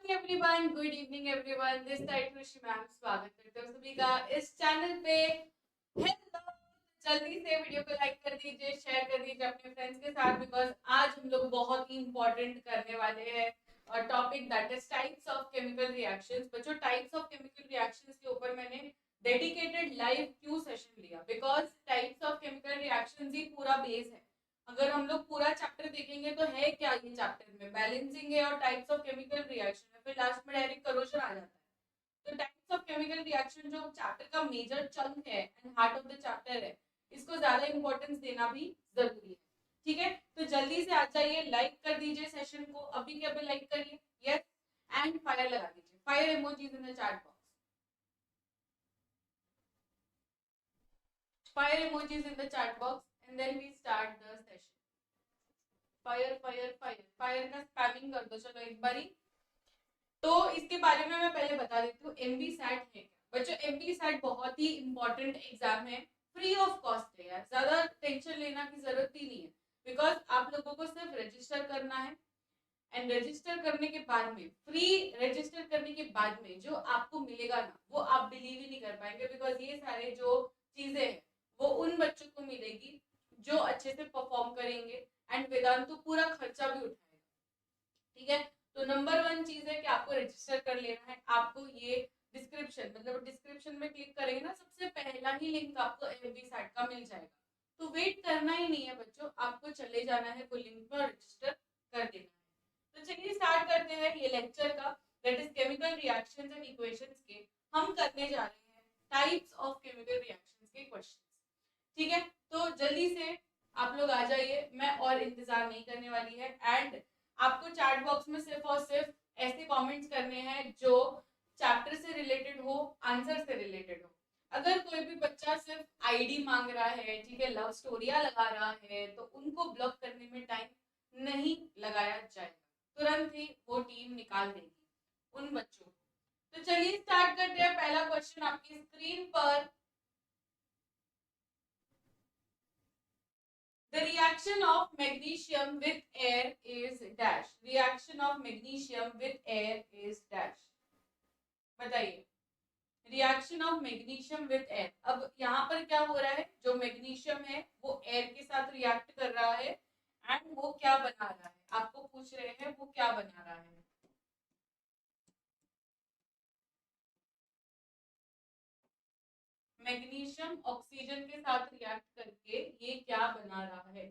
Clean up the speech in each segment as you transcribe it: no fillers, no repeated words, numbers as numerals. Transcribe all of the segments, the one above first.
Morning everyone, good evening everyone, this side खुशी ma'am स्वागत करते हो सभी का इस चैनल पे। हेलो, जल्दी से वीडियो को लाइक कर दीजिए, शेयर कर दीजिए अपने फ्रेंड्स के साथ, बिकॉज आज हम लोग बहुत ही इंपॉर्टेंट करने वाले हैं और topic that is types of chemical reactions. बच्चों, टाइप्स ऑफ केमिकल रिएक्शंस के ऊपर मैंने डेडिकेटेड लाइव क्यू सेशन लिया, because types of chemical reactions ही पूरा बेस है। अगर हम लोग पूरा चैप्टर देखेंगे तो है क्या ये चैप्टर में बैलेंसिंग है और टाइप्स ऑफ केमिकल रिएक्शन है, फिर लास्ट में डायरेक्ट करोजन आ जाता है। तो टाइप्स ऑफ केमिकल रिएक्शन जो चैप्टर का मेजर चंक है and heart of the chapter है, इसको ज्यादा इंपॉर्टेंस देना भी जरूरी है। ठीक है, तो जल्दी से आ जाइए, लाइक कर दीजिए सेशन को, अभी के अभी लाइक करिए, यस, एंड फायर लगा दीजिए, fire emojis in the chat box, fire emojis in the chat box, and then we start the session. Fire fire fire fire का स्पैमिंग कर दो, चलो एक बारी। तो इसके बारे में मैं पहले बता देती हूँ, एमवी सैट है क्या। बच्चों, एमवी सैट बहुत ही इंपॉर्टेंट एग्जाम है, फ्री ऑफ कॉस्ट है यार, ज्यादा टेंशन लेना की जरूरत ही नहीं है, बिकॉज आप लोगों को सिर्फ रजिस्टर करना है एंड रजिस्टर करने के बाद में, फ्री रजिस्टर करने के बाद में जो आपको मिलेगा ना, वो आप बिलीव ही नहीं कर पाएंगे, बिकॉज ये सारे जो चीजें हैं वो उन बच्चों को मिलेगी जो अच्छे से परफॉर्म करेंगे एंड वेदांत तो पूरा खर्चा भी उठाएगा। ठीक है, तो नंबर वन चीज है कि आपको रजिस्टर कर लेना है। आपको ये डिस्क्रिप्शन, मतलब डिस्क्रिप्शन में क्लिक करेंगे ना, सबसे पहला ही लिंक आपको एमवी साइट का मिल जाएगा। तो वेट करना ही नहीं है बच्चों, आपको चले जाना है वो लिंक पर, रजिस्टर कर देना है। तो चलिए स्टार्ट करते हैं ये लेक्चर का, that is chemical reactions and equations के। हम करने जा रहे हैं टाइप्स ऑफ केमिकल रिएक्शंस के क्वेश्चंस। ठीक है, तो जल्दी से आप लोग आ जाइए, मैं और इंतजार नहीं करने वाली है। एंड आपको चैट बॉक्स में सिर्फ और सिर्फ ऐसे कमेंट्स करने हैं जो चैप्टर से रिलेटेड हो, आंसर से रिलेटेड हो। अगर कोई भी बच्चा सिर्फ आईडी मांग रहा है, ठीक है, लव स्टोरिया लगा रहा है, तो उनको ब्लॉक करने में टाइम नहीं लगाया जाएगा, तुरंत ही वो टीम निकाल देगी उन बच्चों को। तो चलिए स्टार्ट करते हैं। पहला क्वेश्चन आपकी स्क्रीन पर, the reaction of magnesium with air is dash, reaction of magnesium with air is dash। बताइए, reaction of magnesium with air. अब यहाँ पर क्या हो रहा है, जो मैग्नीशियम है वो एयर के साथ रिएक्ट कर रहा है एंड वो क्या बना रहा है, आपको पूछ रहे हैं वो क्या बना रहा है। मैग्नीशियम ऑक्सीजन के साथ रिएक्ट करके ये क्या बना रहा है।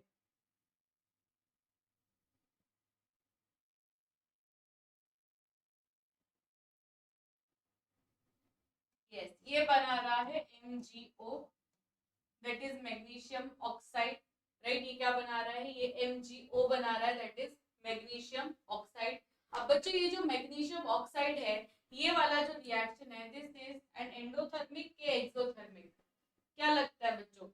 यस, ये बना रहा है MgO, that is magnesium oxide, right. ये क्या बना रहा है, ये MgO बना रहा है, दैट इज मैग्नीशियम ऑक्साइड। अब बच्चों, ये जो मैग्नीशियम ऑक्साइड है, ये वाला जो रिएक्शन है, दिस इज एन एंडोथर्मिक के एक्सोथर्मिक, क्या लगता है बच्चों।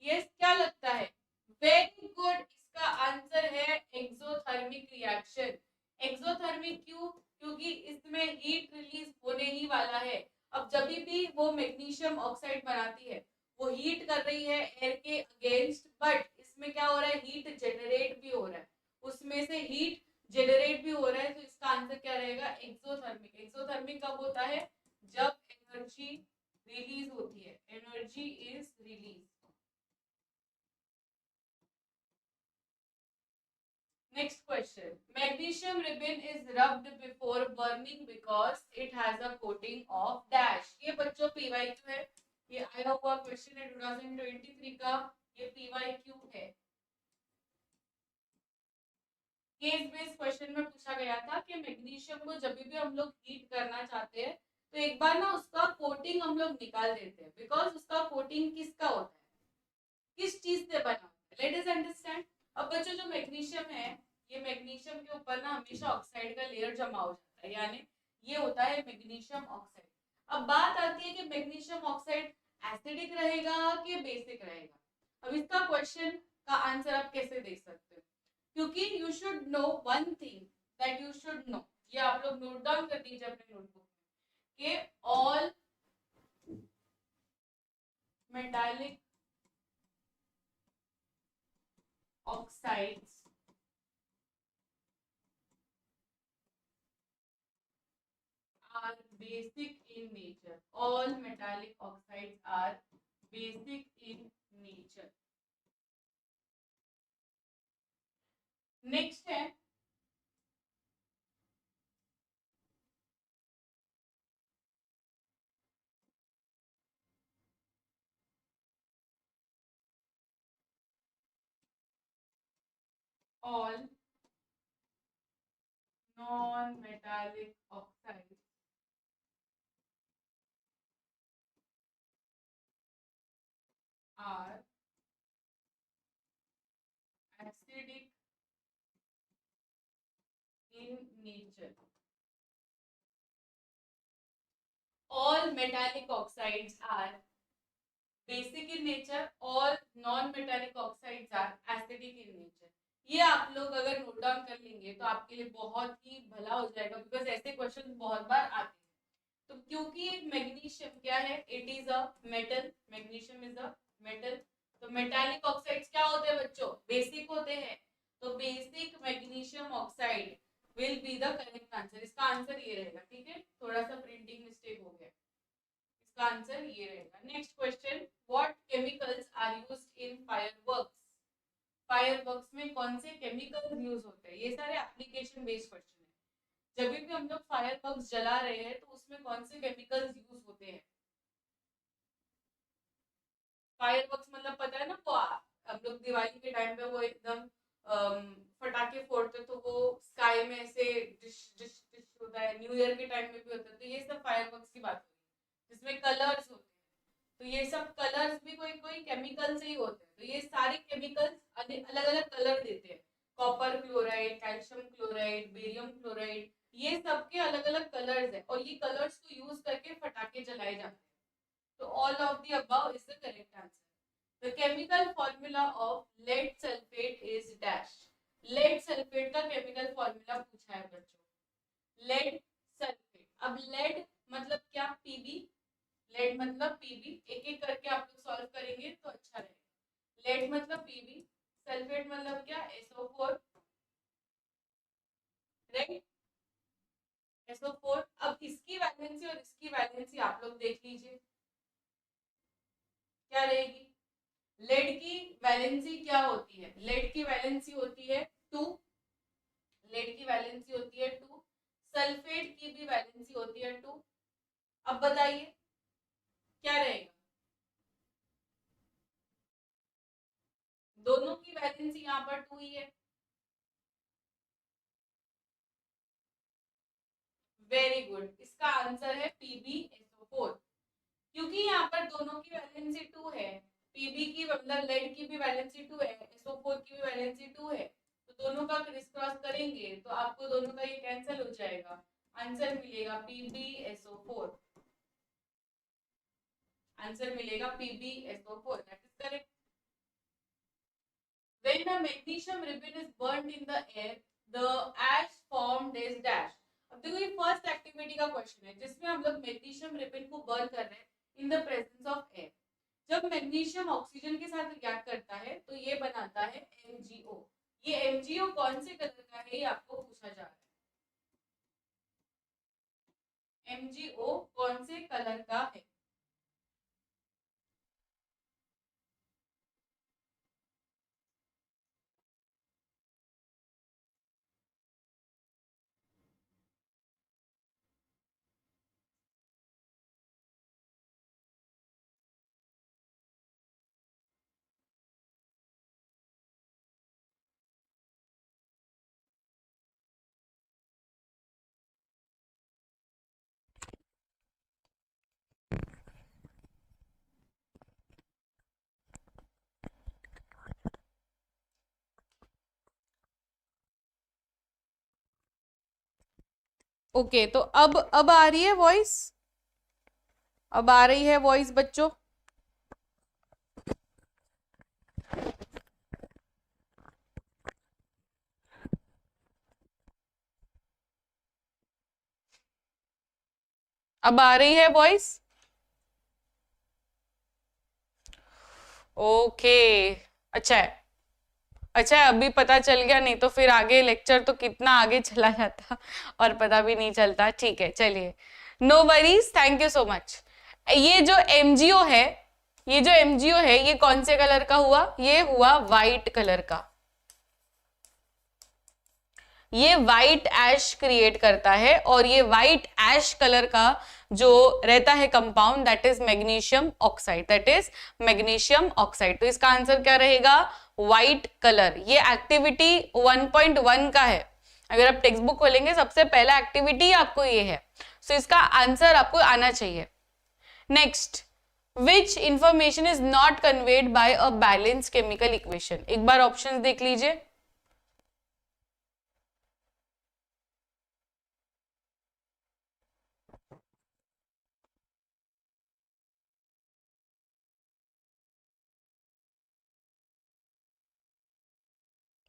यस, क्या लगता है, वेरी गुड, इसका आंसर है एक्सोथर्मिक रिएक्शन। एक्सोथर्मिक क्यों, क्योंकि इसमें हीट रिलीज होने ही वाला है। अब जब भी वो मैग्नीशियम ऑक्साइड बनाती है, वो हीट कर रही है एयर के अगेंस्ट, बट इसमें क्या हो रहा है, हीट जनरेट भी हो रहा है, उसमें से हीट जनरेट भी हो रहा है। तो इसका आंसर क्या रहेगा, एक्सोथर्मिक। एक्सोथर्मिक कब होता है, जब एनर्जी रिलीज होती है, energy is release. Next question. Magnesium ribbon is rubbed before burning because it has a coating of dash। ये बच्चों PYQ है, ये आया हुआ क्वेश्चन है 2023 का, ये PYQ है। केस बेस्ड क्वेश्चन में पूछा गया था कि मैग्नीशियम को जब भी हम लोग हीट करना चाहते हैं तो एक बार ना उसका कोटिंग हम लोग निकाल देते हैं, बिकॉज उसका कोटिंग किसका होता है, किस चीज से बना होता है, लेट अस अंडरस्टैंड। अब बच्चों, जो मैग्नीशियम है, ये मैग्नीशियम के ऊपर ना हमेशा ऑक्साइड का लेयर जमा हो जाता है, यानी ये होता है मैग्नीशियम ऑक्साइड। अब बात आती है कि मैग्नीशियम ऑक्साइड एसिडिक रहेगा कि बेसिक रहेगा। अब इसका क्वेश्चन का आंसर आप कैसे दे सकते हो, क्योंकि you should know one thing, that you should know, ये आप लोग नोट डाउन कर दीजिए अपने नोटबुक में, कि all metallic oxides are basic in nature. All metallic oxides are basic in nature. Next है all non-metallic oxides are acidic in nature. All metallic oxides are basic in nature. All non-metallic oxides are acidic in nature. ये आप लोग अगर note down कर लेंगे तो आपके लिए बहुत ही भला हो जाएगा, बिकॉज ऐसे क्वेश्चन बहुत बार आते हैं. तो क्योंकि मैग्नीशियम क्या है, it is a metal, magnesium is a metal. तो मेटालिक ऑक्साइड्स क्या होते हैं बच्चों, बेसिक होते हैं. तो basic magnesium oxide will be the correct answer. इसका आंसर ये रहेगा. ठीक है, थोड़ा सा प्रिंटिंग मिस्टेक हो गया. इसका आंसर ये रहेगा. Next question, what chemicals are used in fireworks. Fireworks में कौन से केमिकल्स यूज होते हैं. ये सारे एप्लीकेशन बेस्ड क्वेश्चन है. जब भी हम लोग फायरवर्क्स जला रहे हैं तो उसमें कौन से केमिकल्स यूज होते हैं. फायरवर्क्स मतलब पता है ना, वो हम लोग दिवाली के टाइम पे वो एकदम फटाके फोड़ते तो वो स्काई में ऐसे डिश डिश डिश होता है. न्यू ईयर के टाइम में भी होता है. तो ये सब फायरवर्क्स की बात होती है जिसमें कलर्स होते हैं. तो ये सब कलर्स भी कोई कोई केमिकल से ही होते हैं. तो ये सारे केमिकल्स अलग अलग कलर देते हैं. Copper chloride, calcium chloride, barium chloride, ये सबके अलग अलग कलर्स है. और ये कलर्स को यूज करके फटाके जलाए जाते हैं. तो all of the above is the correct answer. The chemical formula of lead sulfate is dash. lead sulfate का chemical formula पूछा है बच्चों. lead sulfate. अब lead मतलब क्या, Pb. lead मतलब Pb. एक एक करके आप लोग सॉल्व करेंगे तो अच्छा रहेगा. lead मतलब Pb, sulfate मतलब क्या, SO4, राइट. SO4. अब इसकी वैलेंसी और इसकी वैलेंसी आप लोग देख लीजिए क्या रहेगी. लेड की वैलेंसी क्या होती है, लेड की वैलेंसी होती है 2. लेड की वैलेंसी होती है 2. सल्फेट की भी वैलेंसी होती है 2. अब बताइए क्या रहेगा. दोनों की वैलेंसी यहाँ पर 2 ही है. Very good. इसका आंसर है PbSO4. क्योंकि यहाँ पर दोनों की वैलेंसी 2 है. Pb की मतलब लेड की भी वैलेंसी 2 है, SO4 की भी वैलेंसी 2 है. तो दोनों का क्रिस क्रॉस करेंगे तो आपको दोनों का ये कैंसिल हो जाएगा. आंसर मिलेगा PbSO4. आंसर मिलेगा PbSO4. That is correct. When a magnesium ribbon is burnt in the air, the ash formed is dash. अब देखो ये फर्स्ट एक्टिविटी का क्वेश्चन है जिसमें हम लोग मैग्नीशियम रिबन को बर्न कर रहे हैं in the presence of air. जब मैग्नीशियम ऑक्सीजन के साथ रिएक्ट करता है तो ये बनाता है MgO. ये MgO कौन से कलर का है ये आपको पूछा जा रहा है. MgO कौन से कलर का है. ओके तो अब आ रही है वॉइस. अब आ रही है वॉइस बच्चों. अब आ रही है वॉइस. ओके, अच्छा है, अच्छा है, अभी पता चल गया, नहीं तो फिर आगे लेक्चर तो कितना आगे चला जाता और पता भी नहीं चलता। ठीक है, चलिए, no worries, thank you so much. ये जो एमजीओ है, ये जो एमजीओ है, ये कौन से कलर का हुआ? ये हुआ व्हाइट कलर का। ये व्हाइट ऐश क्रिएट करता है, और ये व्हाइट ऐश कलर का जो रहता है compound, that is magnesium oxide, that is magnesium oxide. तो इसका आंसर क्या रहेगा? White colour. ये एक्टिविटी 1.1 का है, अगर आप टेक्स्ट बुक खोलेंगे सबसे पहला एक्टिविटी आपको ये है, सो इसका आंसर आपको आना चाहिए। Next, which information is not conveyed bye a balance chemical equation? एक बार ऑप्शंस देख लीजिए।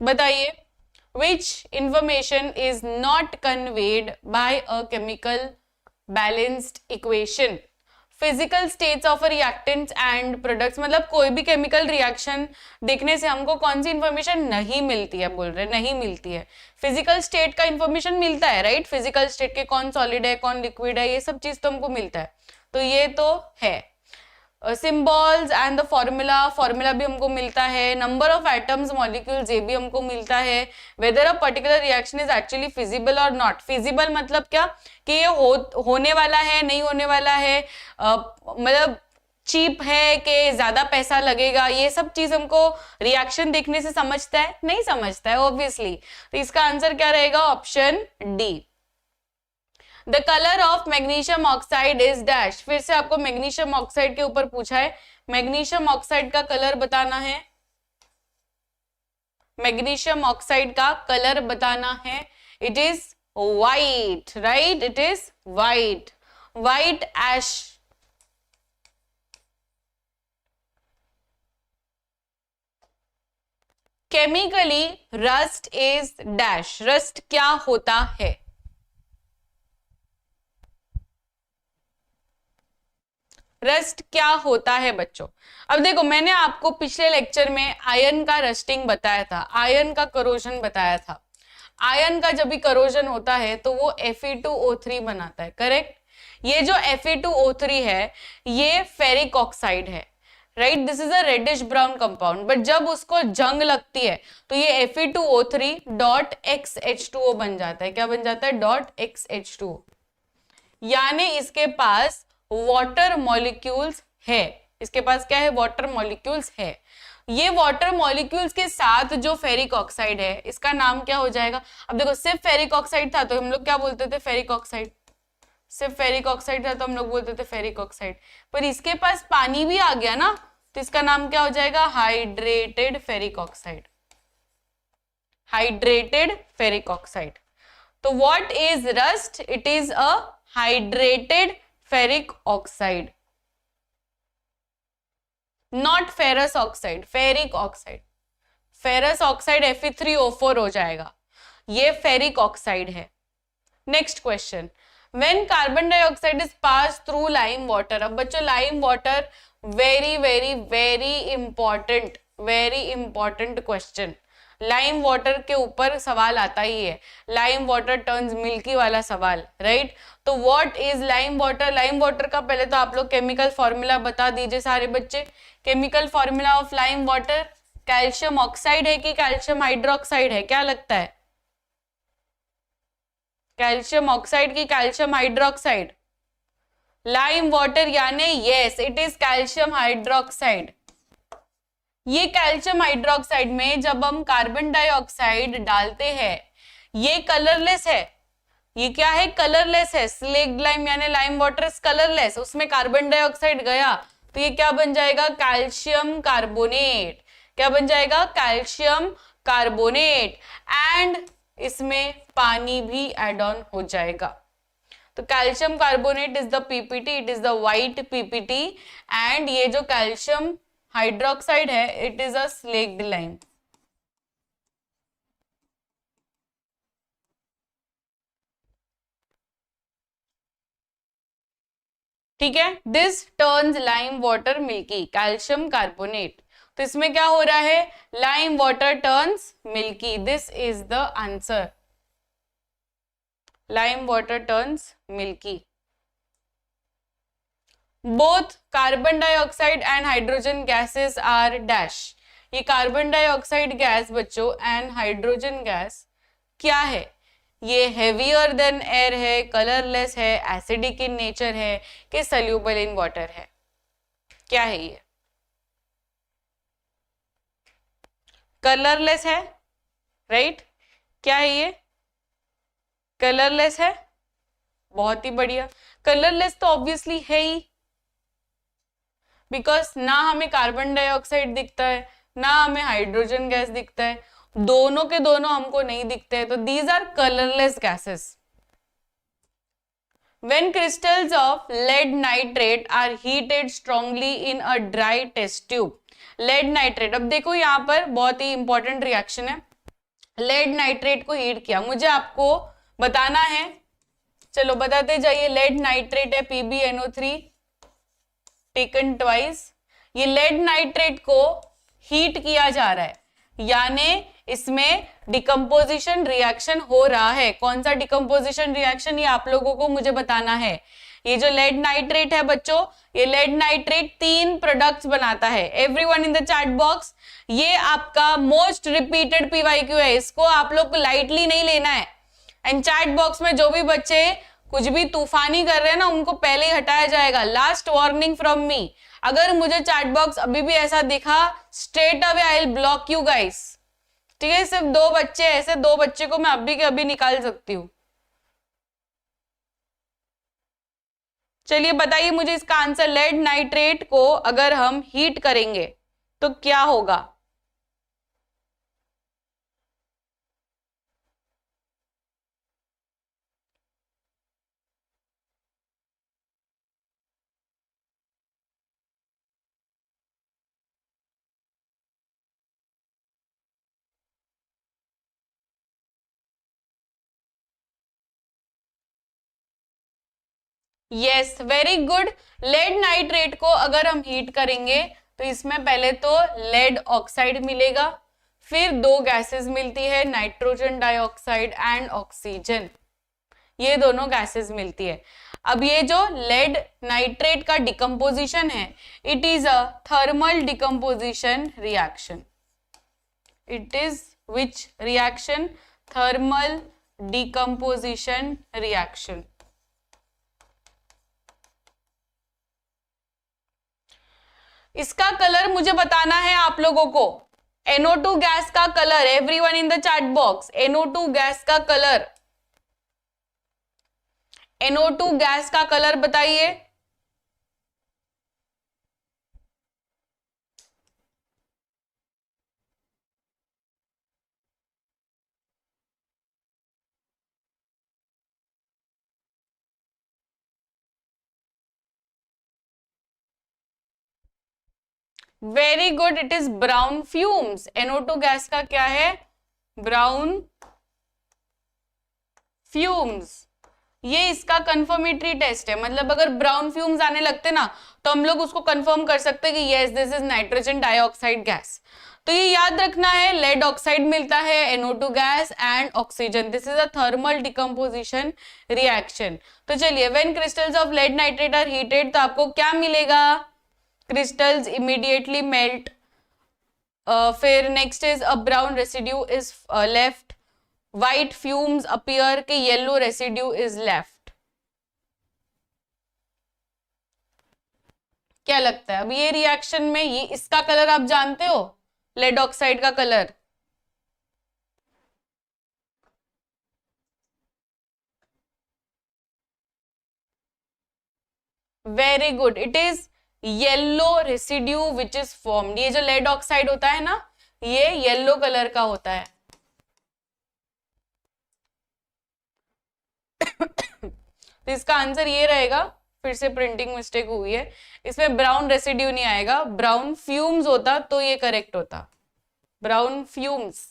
बताइए, which information is not conveyed by a chemical balanced equation? Physical states of reactants and products, मतलब कोई भी केमिकल रिएक्शन देखने से हमको कौन सी इंफॉर्मेशन नहीं मिलती है, बोल रहे नहीं मिलती है। फिजिकल स्टेट का इंफॉर्मेशन मिलता है, राइट? फिजिकल स्टेट के कौन सॉलिड है कौन लिक्विड है, ये सब चीज तो हमको मिलता है, तो ये तो है। Symbols and the formula, formula भी हमको मिलता है। नंबर ऑफ एटम्स, मॉलिक्यूल्स, ये भी हमको मिलता है। Weather a particular reaction is actually feasible और नॉट फिजिबल, मतलब क्या कि ये होने वाला है नहीं होने वाला है, मतलब चीप है कि ज्यादा पैसा लगेगा, ये सब चीज हमको रिएक्शन देखने से समझता है? नहीं समझता है ऑब्वियसली। तो इसका आंसर क्या रहेगा? Option D. The colour of magnesium oxide is dash. फिर से आपको मैग्नीशियम ऑक्साइड के ऊपर पूछा है, मैग्नीशियम ऑक्साइड का कलर बताना है, मैग्नीशियम ऑक्साइड का कलर बताना है। It is white, right? It is white, white ash. Chemically rust is dash. Rust क्या होता है? रस्ट क्या होता है बच्चों? अब देखो, मैंने आपको पिछले लेक्चर में आयरन का रस्टिंग बताया था, आयरन का करोजन बताया था। आयरन का जब भी करोजन होता है तो वो Fe2O3 बनाता है, करेक्ट? ये जो Fe2O3 है, ये फेरिक ऑक्साइड है, right? This is a reddish brown compound, but जब उसको जंग लगती है तो ये Fe2O3 डॉट XH2O बन जाता है। क्या बन जाता है? Dot XH2O। यानी इसके पास वाटर मॉलिक्यूल्स है, इसके पास क्या है? वाटर मॉलिक्यूल्स है। ये वाटर मॉलिक्यूल्स के साथ जो फेरिक ऑक्साइड है, इसका नाम क्या हो जाएगा? अब देखो, सिर्फ फेरिक ऑक्साइड था तो हम लोग क्या बोलते थे? Ferric oxide. सिर्फ फेरिक ऑक्साइड था तो हम लोग बोलते थे फेरिक ऑक्साइड, पर इसके पास पानी भी आ गया ना, तो इसका नाम क्या हो जाएगा? Hydrated ferric oxide, hydrated ferric oxide. तो what is rust? It is a hydrated ferric oxide, not ferrous oxide, ferric oxide. Ferrous oxide Fe3O4 हो जाएगा, ये फेरिक ऑक्साइड है। Next question, when carbon dioxide is pass through lime water. अब बच्चों, lime water very very very important, very important question. Lime water के ऊपर सवाल आता ही है, लाइम वाटर टर्न्स मिल्की वाला सवाल, राइट? तो what is lime water? Lime water का पहले तो आप लोग केमिकल फॉर्मूला बता दीजिए सारे बच्चे। Chemical formula of lime water calcium oxide है कि कैल्शियम हाइड्रोक्साइड है? क्या लगता है? कैल्शियम ऑक्साइड की कैल्शियम हाइड्रोक्साइड? लाइम वाटर यानी yes, it is calcium hydroxide. ये कैल्शियम हाइड्रोक्साइड में जब हम कार्बन डाइऑक्साइड डालते हैं, ये कलरलेस है। ये क्या है? कलरलेस है। स्लेक्ड लाइम यानी लाइम वाटर इज कलरलेस, उसमें कार्बन डाइऑक्साइड गया तो ये क्या बन जाएगा? Calcium carbonate. क्या बन जाएगा? Calcium carbonate. एंड इसमें पानी भी एड ऑन हो जाएगा। तो calcium carbonate is the PPT, it is the white PPT. And ये जो कैल्शियम हाइड्रोक्साइड है, it is a slaked lime. ठीक है, this turns lime water milky, calcium carbonate. तो इसमें क्या हो रहा है, lime water turns milky, this is the answer, lime water turns milky. Both carbon dioxide and hydrogen gases are dash, ये carbon dioxide gas बच्चों एंड हाइड्रोजन गैस क्या है, ये हेवियर देन एयर है, कलरलेस है, एसिडिक इन नेचर है कि soluble in water है, क्या है ये, कलरलेस है, राइट क्या है ये, कलरलेस है, बहुत ही बढ़िया, कलरलेस तो ऑब्वियसली है ही, बिकॉज ना हमें कार्बन डाइऑक्साइड दिखता है ना हमें हाइड्रोजन गैस दिखता है, दोनों के दोनों हमको नहीं दिखते हैं, तो these are colourless gases. When crystals of lead nitrate are heated strongly in a dry test tube, lead nitrate, अब देखो यहाँ पर बहुत ही इंपॉर्टेंट रिएक्शन है, lead nitrate को हीट किया, मुझे आपको बताना है, चलो बताते जाइए, lead nitrate है PbNO3 टेकन ट्वाइस, ये lead nitrate को हीट किया जा रहा है, यानी इसमें डिकम्पोजिशन रिएक्शन हो रहा है, कौन सा डिकम्पोजिशन रिएक्शन ये आप लोगों को मुझे बताना है। ये जो लेड नाइट्रेट है बच्चों, ये लेड नाइट्रेट 3 प्रोडक्ट्स बनाता है, everyone in the chat box, ये आपका मोस्ट रिपीटेड पीवाईक्यू है, इसको आप लोग को लाइटली नहीं लेना है, एंड चैट बॉक्स में जो भी बच्चे कुछ भी तूफानी कर रहे हैं ना उनको पहले ही हटाया जाएगा, लास्ट वार्निंग फ्रॉम मी, अगर मुझे चैट बॉक्स अभी भी ऐसा दिखा straight away I will block you guys, ठीक है, सिर्फ 2 बच्चे, ऐसे 2 बच्चे को मैं अभी के अभी निकाल सकती हूँ। चलिए बताइए मुझे इसका आंसर, लेड नाइट्रेट को अगर हम हीट करेंगे तो क्या होगा, yes very good, lead nitrate को अगर हम हीट करेंगे तो इसमें पहले तो लेड ऑक्साइड मिलेगा, फिर 2 गैसेस मिलती है, नाइट्रोजन डाइऑक्साइड एंड ऑक्सीजन, ये दोनों गैसेस मिलती है। अब ये जो लेड नाइट्रेट का डिकम्पोजिशन है, it is a thermal decomposition reaction, it is which reaction, thermal decomposition reaction. इसका कलर मुझे बताना है आप लोगों को, NO2 गैस का colour, everyone in the chat box, NO2 gas का कलर, NO2 गैस का कलर बताइए, very good, it is brown fumes, NO2 gas का क्या है, ब्राउन फ्यूम्स, ये इसका कंफर्मेटरी टेस्ट है, मतलब अगर ब्राउन फ्यूम्स आने लगते ना तो हम लोग उसको कंफर्म कर सकते हैं कि yes this is nitrogen dioxide gas. तो ये याद रखना है, लेड ऑक्साइड मिलता है, NO2 gas and oxygen, this is a thermal decomposition reaction. तो चलिए, when crystals of lead nitrate are heated, तो आपको क्या मिलेगा, क्रिस्टल्स इमीडिएटली मेल्ट, फिर next is a brown residue is left, white fumes appear के येलो रेसिड्यू इज लेफ्ट। क्या लगता है अब ये रिएक्शन में, ये इसका कलर आप जानते हो, लेड ऑक्साइड का colour, very good, it is yellow residue which is formed, ये जो लेड ऑक्साइड होता है ना ये येलो कलर का होता है। तो इसका आंसर ये रहेगा, फिर से प्रिंटिंग मिस्टेक हुई है, इसमें ब्राउन रेसिड्यू नहीं आएगा, ब्राउन फ्यूम्स होता तो ये करेक्ट होता, ब्राउन फ्यूम्स,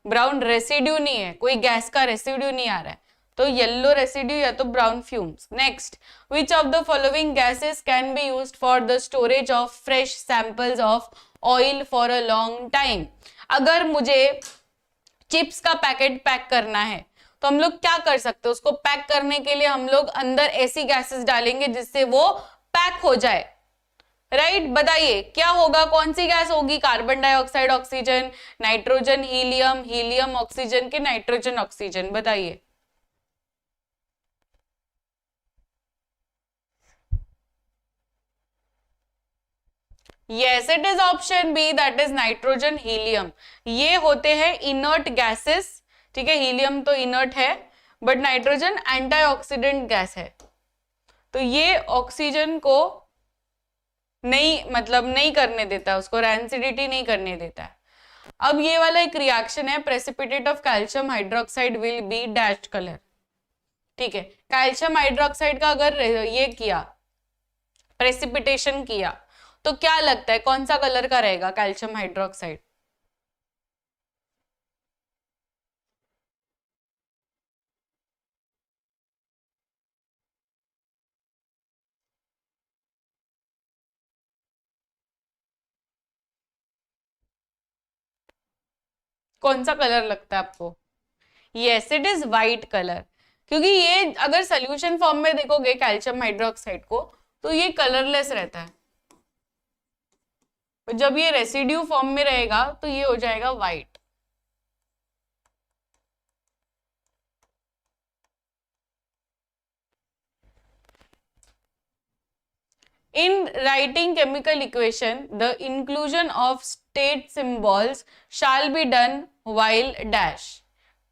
ब्राउन रेसिड्यू नहीं है, कोई गैस का रेसिड्यू नहीं आ रहा है, तो येलो रेसिड्यू या तो brown fumes. Next, which of the following gases can be used for the storage of fresh samples of oil for a long time. अगर मुझे चिप्स का पैकेट पैक करना है तो हम लोग क्या कर सकते हैं, उसको पैक करने के लिए हम लोग अंदर ऐसी गैसेस डालेंगे जिससे वो पैक हो जाए, राइट? बताइए क्या होगा, कौन सी गैस होगी? Carbon dioxide, oxygen, nitrogen, helium, helium oxygen के नाइट्रोजन ऑक्सीजन, बताइए। Yes, it is option B, that is nitrogen, helium. ये होते हैं इनर्ट गैसेस, ठीक है? हीलियम तो इनर्ट है, बट नाइट्रोजन एंटीऑक्सीडेंट गैस है, तो ये ऑक्सीजन को नहीं, मतलब नहीं करने देता, उसको रैंसिडिटी नहीं करने देता है। अब ये वाला एक रिएक्शन है, precipitate of calcium hydroxide will be dash colour, ठीक है? कैल्शियम हाइड्रोक्साइड का अगर ये किया, प्रेसिपिटेशन किया, तो क्या लगता है कौन सा कलर का रहेगा कैल्शियम हाइड्रोक्साइड? कौन सा कलर लगता है आपको? Yes, it is white colour, क्योंकि ये अगर सोल्यूशन फॉर्म में देखोगे कैल्शियम हाइड्रोक्साइड को तो ये कलरलेस रहता है, जब ये रेसिड्यू फॉर्म में रहेगा तो ये हो जाएगा white. In writing chemical equation, the inclusion of state symbols shall be done while dash.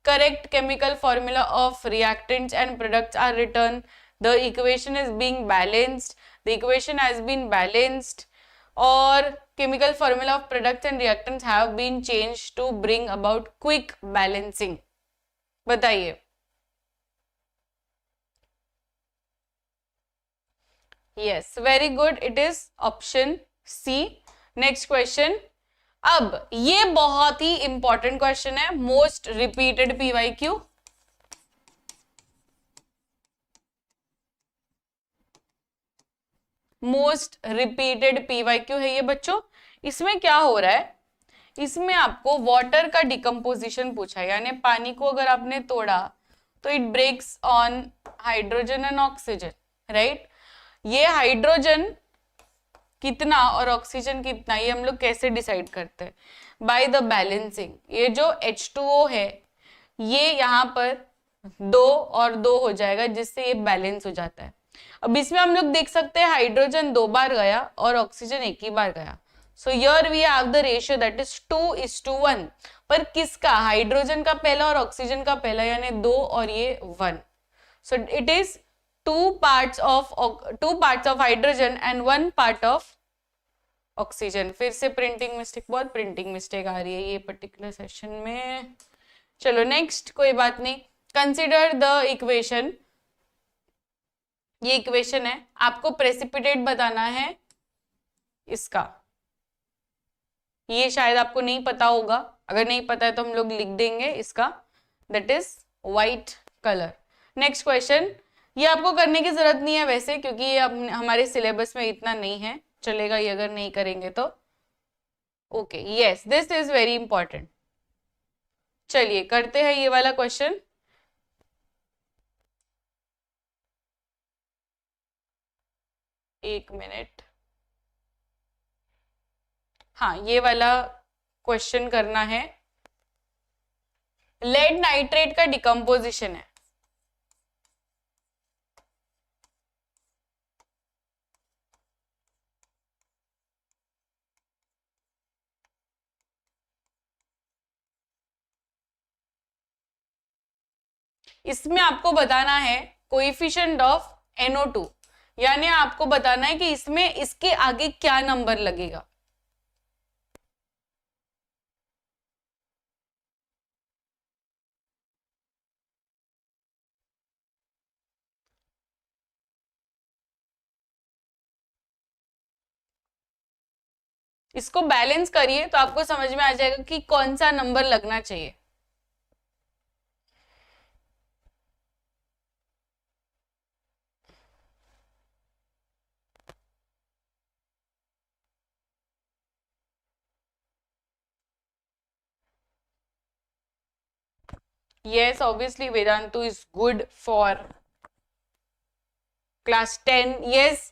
Correct chemical formula of reactants and products are written. The equation is being balanced. The equation has been balanced. Or chemical formula of products and reactants have been changed to bring about quick balancing. बताइए। Yes, very good. It is option C. Next question. अब ये बहुत ही important question है, most repeated PYQ। Most repeated PYQ है ये बच्चों। इसमें क्या हो रहा है, इसमें आपको वाटर का डिकम्पोजिशन पूछा है, यानी पानी को अगर आपने तोड़ा तो it breaks on hydrogen and oxygen, right? ये हाइड्रोजन कितना और ऑक्सीजन कितना, ये हम लोग कैसे डिसाइड करते हैं? By the balancing. ये जो H2O है ये यहाँ पर 2 और 2 हो जाएगा, जिससे ये बैलेंस हो जाता है। अब इसमें हम लोग देख सकते हैं हाइड्रोजन 2 बार गया और ऑक्सीजन 1 ही बार गया, so here we have the ratio that is 2:1। पर किसका? हाइड्रोजन का पहला और ऑक्सीजन का पहला, यानी 2 और ये 1, so it is 2 parts of hydrogen and 1 part of oxygen. फिर से प्रिंटिंग मिस्टेक, बहुत प्रिंटिंग मिस्टेक आ रही है ये पर्टिकुलर सेशन में। चलो नेक्स्ट, कोई बात नहीं। कंसिडर द इक्वेशन, ये इक्वेशन है, आपको प्रेसिपिटेट बताना है इसका। ये शायद आपको नहीं पता होगा, अगर नहीं पता है तो हम लोग लिख देंगे इसका, that is white colour. Next question, ये आपको करने की जरूरत नहीं है वैसे, क्योंकि ये हमारे सिलेबस में इतना नहीं है, चलेगा ये अगर नहीं करेंगे तो। Okay, yes, this is very important. चलिए करते हैं ये वाला क्वेश्चन। एक मिनट, हाँ ये वाला क्वेश्चन करना है। लेड नाइट्रेट का डिकम्पोजिशन है। इसमें आपको बताना है कोएफिशिएंट ऑफ NO2, यानी आपको बताना है कि इसमें इसके आगे क्या नंबर लगेगा। इसको बैलेंस करिए तो आपको समझ में आ जाएगा कि कौन सा नंबर लगना चाहिए। Yes, obviously Vedantu is good for class 10. Yes,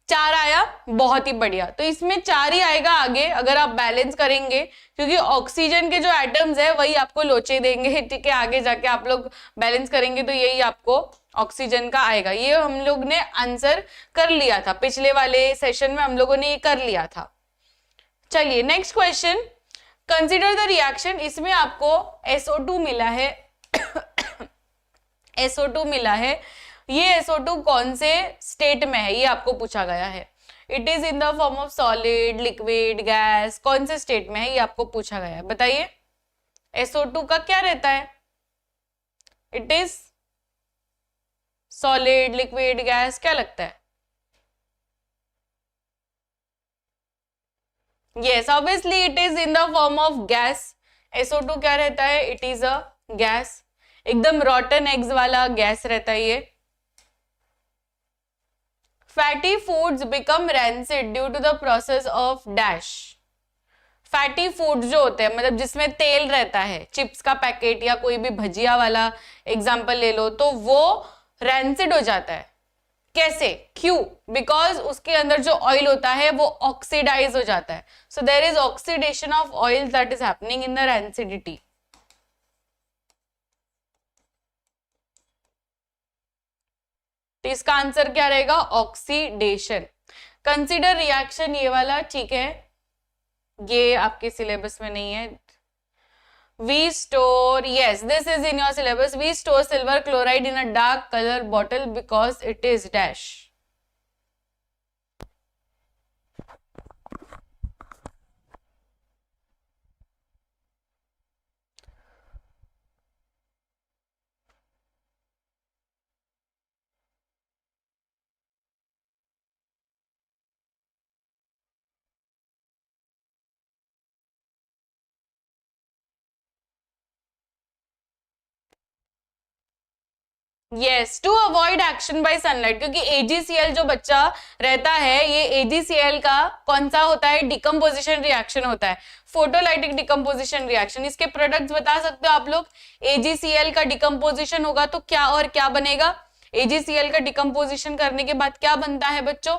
4 आया, बहुत ही बढ़िया. तो इसमें 4 ही आएगा आगे अगर आप बैलेंस करेंगे, क्योंकि ऑक्सीजन के जो एटम्स है वही आपको लोचे देंगे. ठीक है, आगे जाके आप लोग बैलेंस करेंगे तो यही आपको ऑक्सीजन का आएगा. ये हम लोग ने आंसर कर लिया था पिछले वाले सेशन में, हम लोगों ने ये कर लिया था. चलिए next question, consider the reaction. इसमें आपको SO2 मिला है. SO2 मिला है. ये SO2 कौन से स्टेट में है ये आपको पूछा गया है. It is in the form of solid, liquid, gas. कौन से स्टेट में है ये आपको पूछा गया है. बताइए SO2 का क्या रहता है. It is solid, liquid, gas, क्या लगता है. Yes, obviously it is in the form of gas. SO2 क्या रहता है. It is a gas. एकदम रॉटन एग्स वाला गैस रहता है ये. Fatty foods become rancid due to the process of dash. Fatty foods जो होते हैं, मतलब जिसमें तेल रहता है, चिप्स का पैकेट या कोई भी भजिया वाला एग्जांपल ले लो, तो वो रैंसिड हो जाता है. कैसे, क्यों. बिकॉज उसके अंदर जो ऑयल होता है वो ऑक्सीडाइज हो जाता है. So there is oxidation of oil that is happening in the rancidity. तो इसका आंसर क्या रहेगा, ऑक्सीडेशन. कंसीडर रिएक्शन ये वाला, ठीक है, ये आपके सिलेबस में नहीं है. We store, yes, this is in your syllabus. We store silver chloride in a dark color bottle because it is dash. Yes, to avoid action by sunlight. क्योंकि AgCl जो बच्चा रहता है, ये AgCl का कौन सा होता है, डिकम्पोजिशन रिएक्शन होता है, फोटोलाइटिक डिकम्पोजिशन रिएक्शन. इसके प्रोडक्ट्स बता सकते हो आप लोग. AgCl का डिकम्पोजिशन होगा तो क्या और क्या बनेगा. AgCl का डिकम्पोजिशन करने के बाद क्या बनता है बच्चों.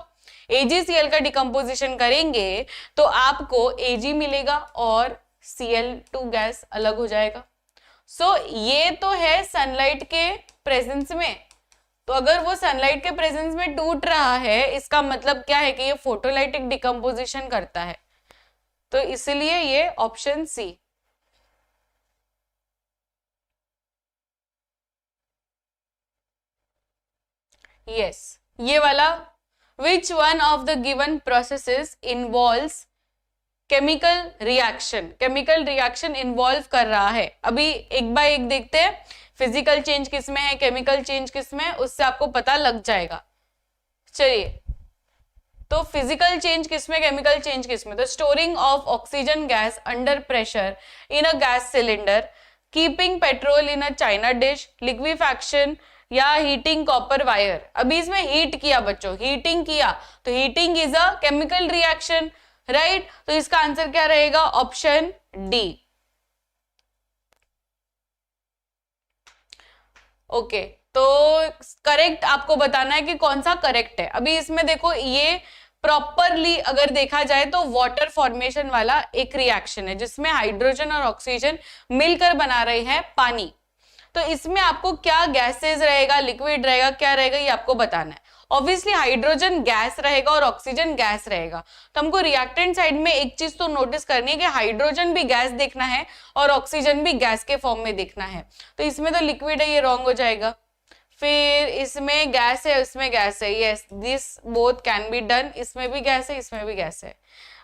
AgCl का डिकम्पोजिशन करेंगे तो आपको Ag मिलेगा और Cl2 गैस अलग हो जाएगा. सो ये तो है सनलाइट के प्रेजेंस में. तो अगर वो सनलाइट के प्रेजेंस में टूट रहा है, इसका मतलब क्या है कि ये फोटोलाइटिक डिकम्पोजिशन करता है. तो इसलिए ये ऑप्शन सी. यस, ये वाला, which one of the given processes involves chemical reaction. Chemical reaction involve कर रहा है. अभी एक बाय एक देखते हैं फिजिकल चेंज किसमें है, केमिकल चेंज किसमें है, उससे आपको पता लग जाएगा. चलिए, तो फिजिकल चेंज किसमें, केमिकल चेंज किसमें. तो storing of oxygen gas under pressure in a gas cylinder, keeping petrol in a China dish, liquefaction या हीटिंग कॉपर वायर. अभी इसमें हीट किया बच्चों, हीटिंग किया, तो heating is a chemical reaction, right. तो इसका आंसर क्या रहेगा, ऑप्शन डी. ओके, तो करेक्ट आपको बताना है कि कौन सा करेक्ट है. अभी इसमें देखो, ये प्रॉपरली अगर देखा जाए तो वाटर फॉर्मेशन वाला एक रिएक्शन है जिसमें हाइड्रोजन और ऑक्सीजन मिलकर बना रहे हैं पानी. तो इसमें आपको क्या गैसेस रहेगा, लिक्विड रहेगा, क्या रहेगा, ये आपको बताना है. ऑब्वियसली हाइड्रोजन गैस रहेगा और ऑक्सीजन गैस रहेगा. तो हमको रिएक्टेंट साइड में एक चीज तो नोटिस करनी है कि हाइड्रोजन भी गैस देखना है और ऑक्सीजन भी गैस के फॉर्म में देखना है. तो इसमें तो लिक्विड है, ये रॉन्ग हो जाएगा. फिर इसमें गैस है, इसमें गैस है, yes, this both can be done. इसमें भी गैस है, इसमें भी गैस है,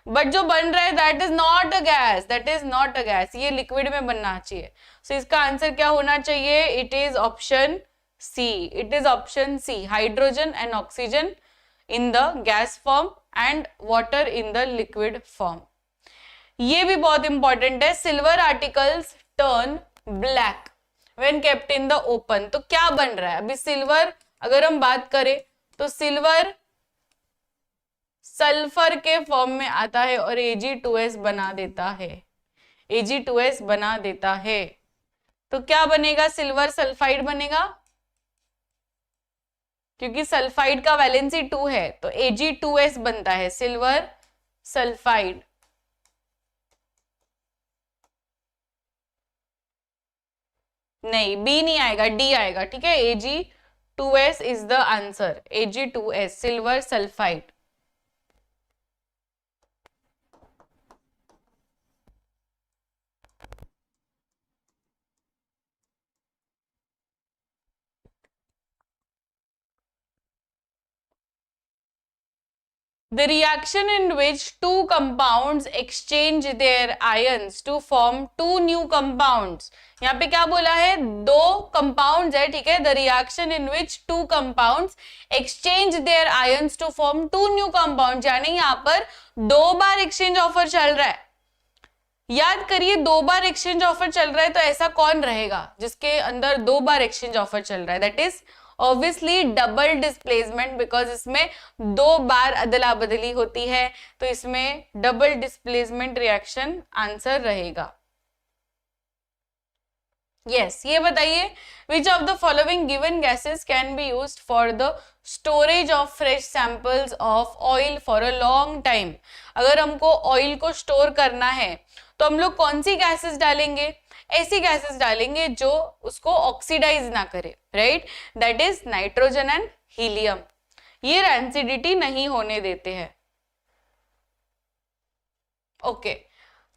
बट जो बन रहा है that is not a gas, that is not a gas. ये लिक्विड में बनना चाहिए. सो इसका आंसर क्या होना चाहिए, it is option C. It is option C, hydrogen and oxygen in the gas form and water in the liquid form. ये भी बहुत इंपॉर्टेंट है. Silver articles turn black when kept in the open. तो क्या बन रहा है अभी सिल्वर, अगर हम बात करें तो सिल्वर सल्फर के फॉर्म में आता है और Ag2S बना देता है, Ag2S बना देता है. तो क्या बनेगा, सिल्वर सल्फाइड बनेगा, क्योंकि सल्फाइड का वैलेंसी 2 है तो Ag2S बनता है, सिल्वर सल्फाइड। नहीं, बी नहीं आएगा, डी आएगा, ठीक है। Ag2S is the answer, Ag2S silver sulphide. The reaction in which two compounds exchange their ions to form two new compounds. यहाँ पे क्या बोला है, दो compounds है, ठीक है। The reaction in which two compounds exchange their ions to form two new compounds, यानी यहाँ पर 2 बार exchange offer चल रहा है। याद करिए, 2 बार exchange offer चल रहा है तो ऐसा कौन रहेगा जिसके अंदर 2 बार exchange offer चल रहा है, that is obviously double displacement, because इसमें 2 बार अदला बदली होती है, तो इसमें डबल डिस्प्लेसमेंट रिएक्शन आंसर रहेगा। यस, ये बताइए, विच of the following given gases can be used for the storage of fresh samples of oil for a long time. अगर हमको ऑयल को स्टोर करना है तो हम लोग कौन सी गैसेस डालेंगे, ऐसी गैसेस डालेंगे जो उसको ऑक्सीडाइज ना करे, right, that is nitrogen and helium. ये रैंसिडिटी नहीं होने देते हैं। ओके,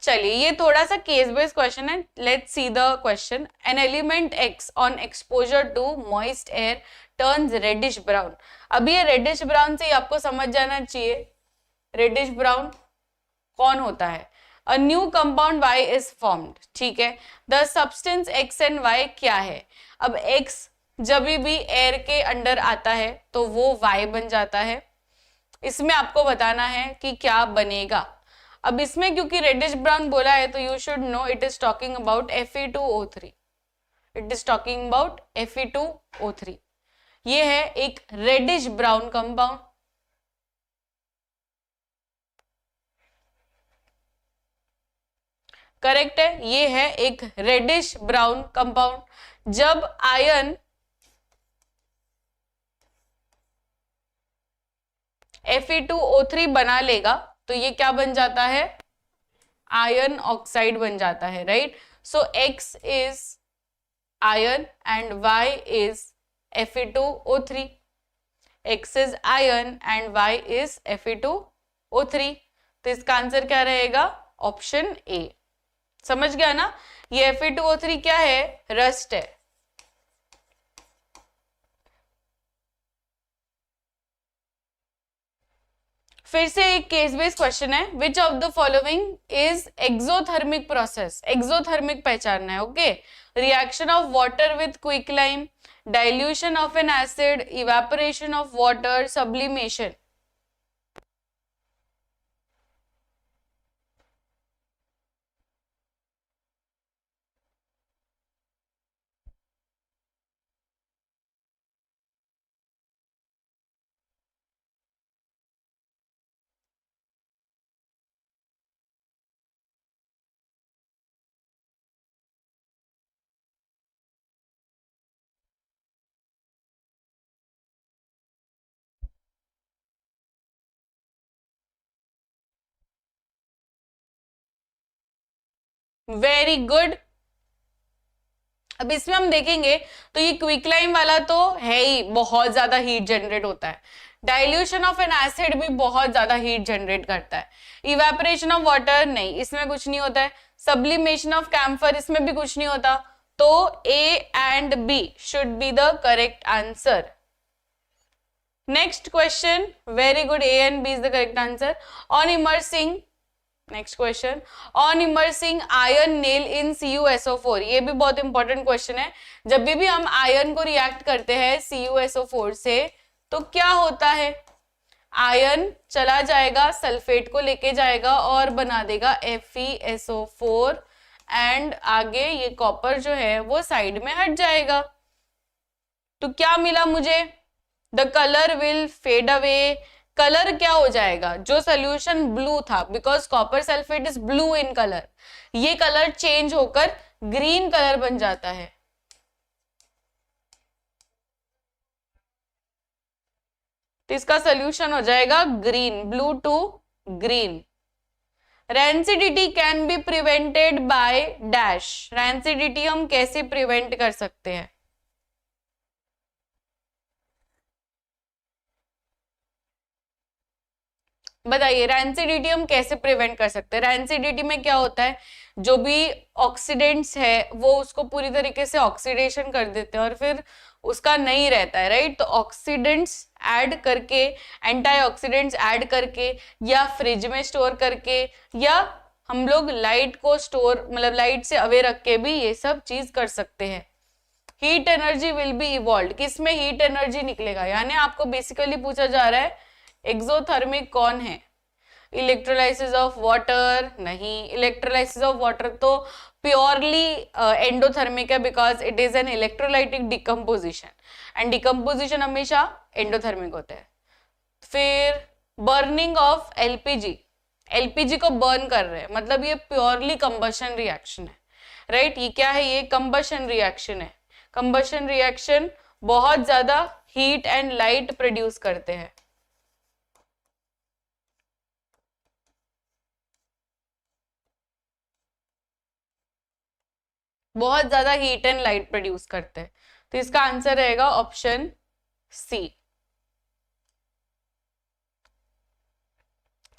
चलिए ये थोड़ा सा केस बेस्ड क्वेश्चन है, let's see the question. An element X on exposure to moist air turns reddish brown. अब ये रेडिश ब्राउन से ही आपको समझ जाना चाहिए रेडिश ब्राउन कौन होता है। A new compound Y is formed, ठीक है। The substance X and Y क्या है, अब X जब भी एयर के अंडर आता है तो वो Y बन जाता है। इसमें आपको बताना है कि क्या बनेगा। अब इसमें क्योंकि रेडिश ब्राउन बोला है तो you should know it is talking about Fe2O3, it is talking about Fe2O3। ये है एक रेडिश ब्राउन कंपाउंड। करेक्ट है, ये है एक रेडिश ब्राउन कंपाउंड। जब आयन Fe2O3 बना लेगा तो ये क्या बन जाता है, आयन ऑक्साइड बन जाता है, right. So X is ion and Y is Fe2O3, X is ion and Y is Fe2O3। तो इसका आंसर क्या रहेगा, ऑप्शन ए। समझ गया ना, ये Fe2O3 क्या है, रस्ट है। फिर से एक केस बेस्ड क्वेश्चन है, which of the following is exothermic process. Exothermic पहचानना है, okay. Reaction of water with quicklime, dilution of N acid, evaporation of water, sublimation. Very good. अब इसमें हम देखेंगे तो ये क्विकलाइम वाला तो है ही, बहुत ज्यादा हीट जनरेट होता है। डाइल्यूशन ऑफ एन एसिड भी बहुत ज्यादा हीट जनरेट करता है। इवेपोरेशन ऑफ वाटर नहीं, इसमें कुछ नहीं होता है। सब्लिमेशन ऑफ कैम्फर, इसमें भी कुछ नहीं होता। तो A and B should be the correct answer. Next question, very good, A and B is the correct answer. On immersing, next question, on immersing iron nail in CuSO4। ये भी बहुत important question है। जब भी हम iron को react करते हैं CuSO4 से तो क्या होता है, आयरन चला जाएगा, सल्फेट को लेके जाएगा और बना देगा FeSO4 एंड आगे ये कॉपर जो है वो साइड में हट जाएगा। तो क्या मिला मुझे, the colour will fade away, colour क्या हो जाएगा, जो सोल्यूशन ब्लू था, because copper sulphate is blue in colour, ये कलर चेंज होकर ग्रीन कलर बन जाता है। तो इसका सोल्यूशन हो जाएगा green, blue to green. Rancidity can be prevented by dash, rancidity हम कैसे प्रिवेंट कर सकते हैं? बताइए, रैंसिडिटी हम कैसे प्रिवेंट कर सकते हैं? रैंसिडिटी में क्या होता है, जो भी ऑक्सीडेंट्स है वो उसको पूरी तरीके से ऑक्सीडेशन कर देते हैं और फिर उसका नहीं रहता है, राइट? तो ऑक्सीडेंट्स ऐड करके, एंटीऑक्सीडेंट्स ऐड करके, या फ्रिज में स्टोर करके, या हम लोग लाइट को स्टोर, मतलब लाइट से अवे रख के भी ये सब चीज कर सकते हैं। Heat energy will be evolve, किसमें हीट एनर्जी निकलेगा? यानी आपको बेसिकली पूछा जा रहा है एक्सोथर्मिक कौन है? इलेक्ट्रोलाइसिस ऑफ वाटर नहीं, इलेक्ट्रोलाइसिस ऑफ वाटर तो प्योरली एंडोथर्मिक है, because it is an electrolytic decomposition, and decomposition हमेशा एंडोथर्मिक होता है। फिर बर्निंग ऑफ एलपीजी, एलपीजी को बर्न कर रहे हैं, मतलब ये प्योरली कंबशन रिएक्शन है, राइट? ये क्या है? ये कंबशन रिएक्शन है। कंबशन रिएक्शन बहुत ज्यादा हीट एंड लाइट प्रोड्यूस करते हैं। बहुत ज्यादा हीट एंड लाइट प्रोड्यूस करते हैं, तो इसका आंसर रहेगा ऑप्शन सी।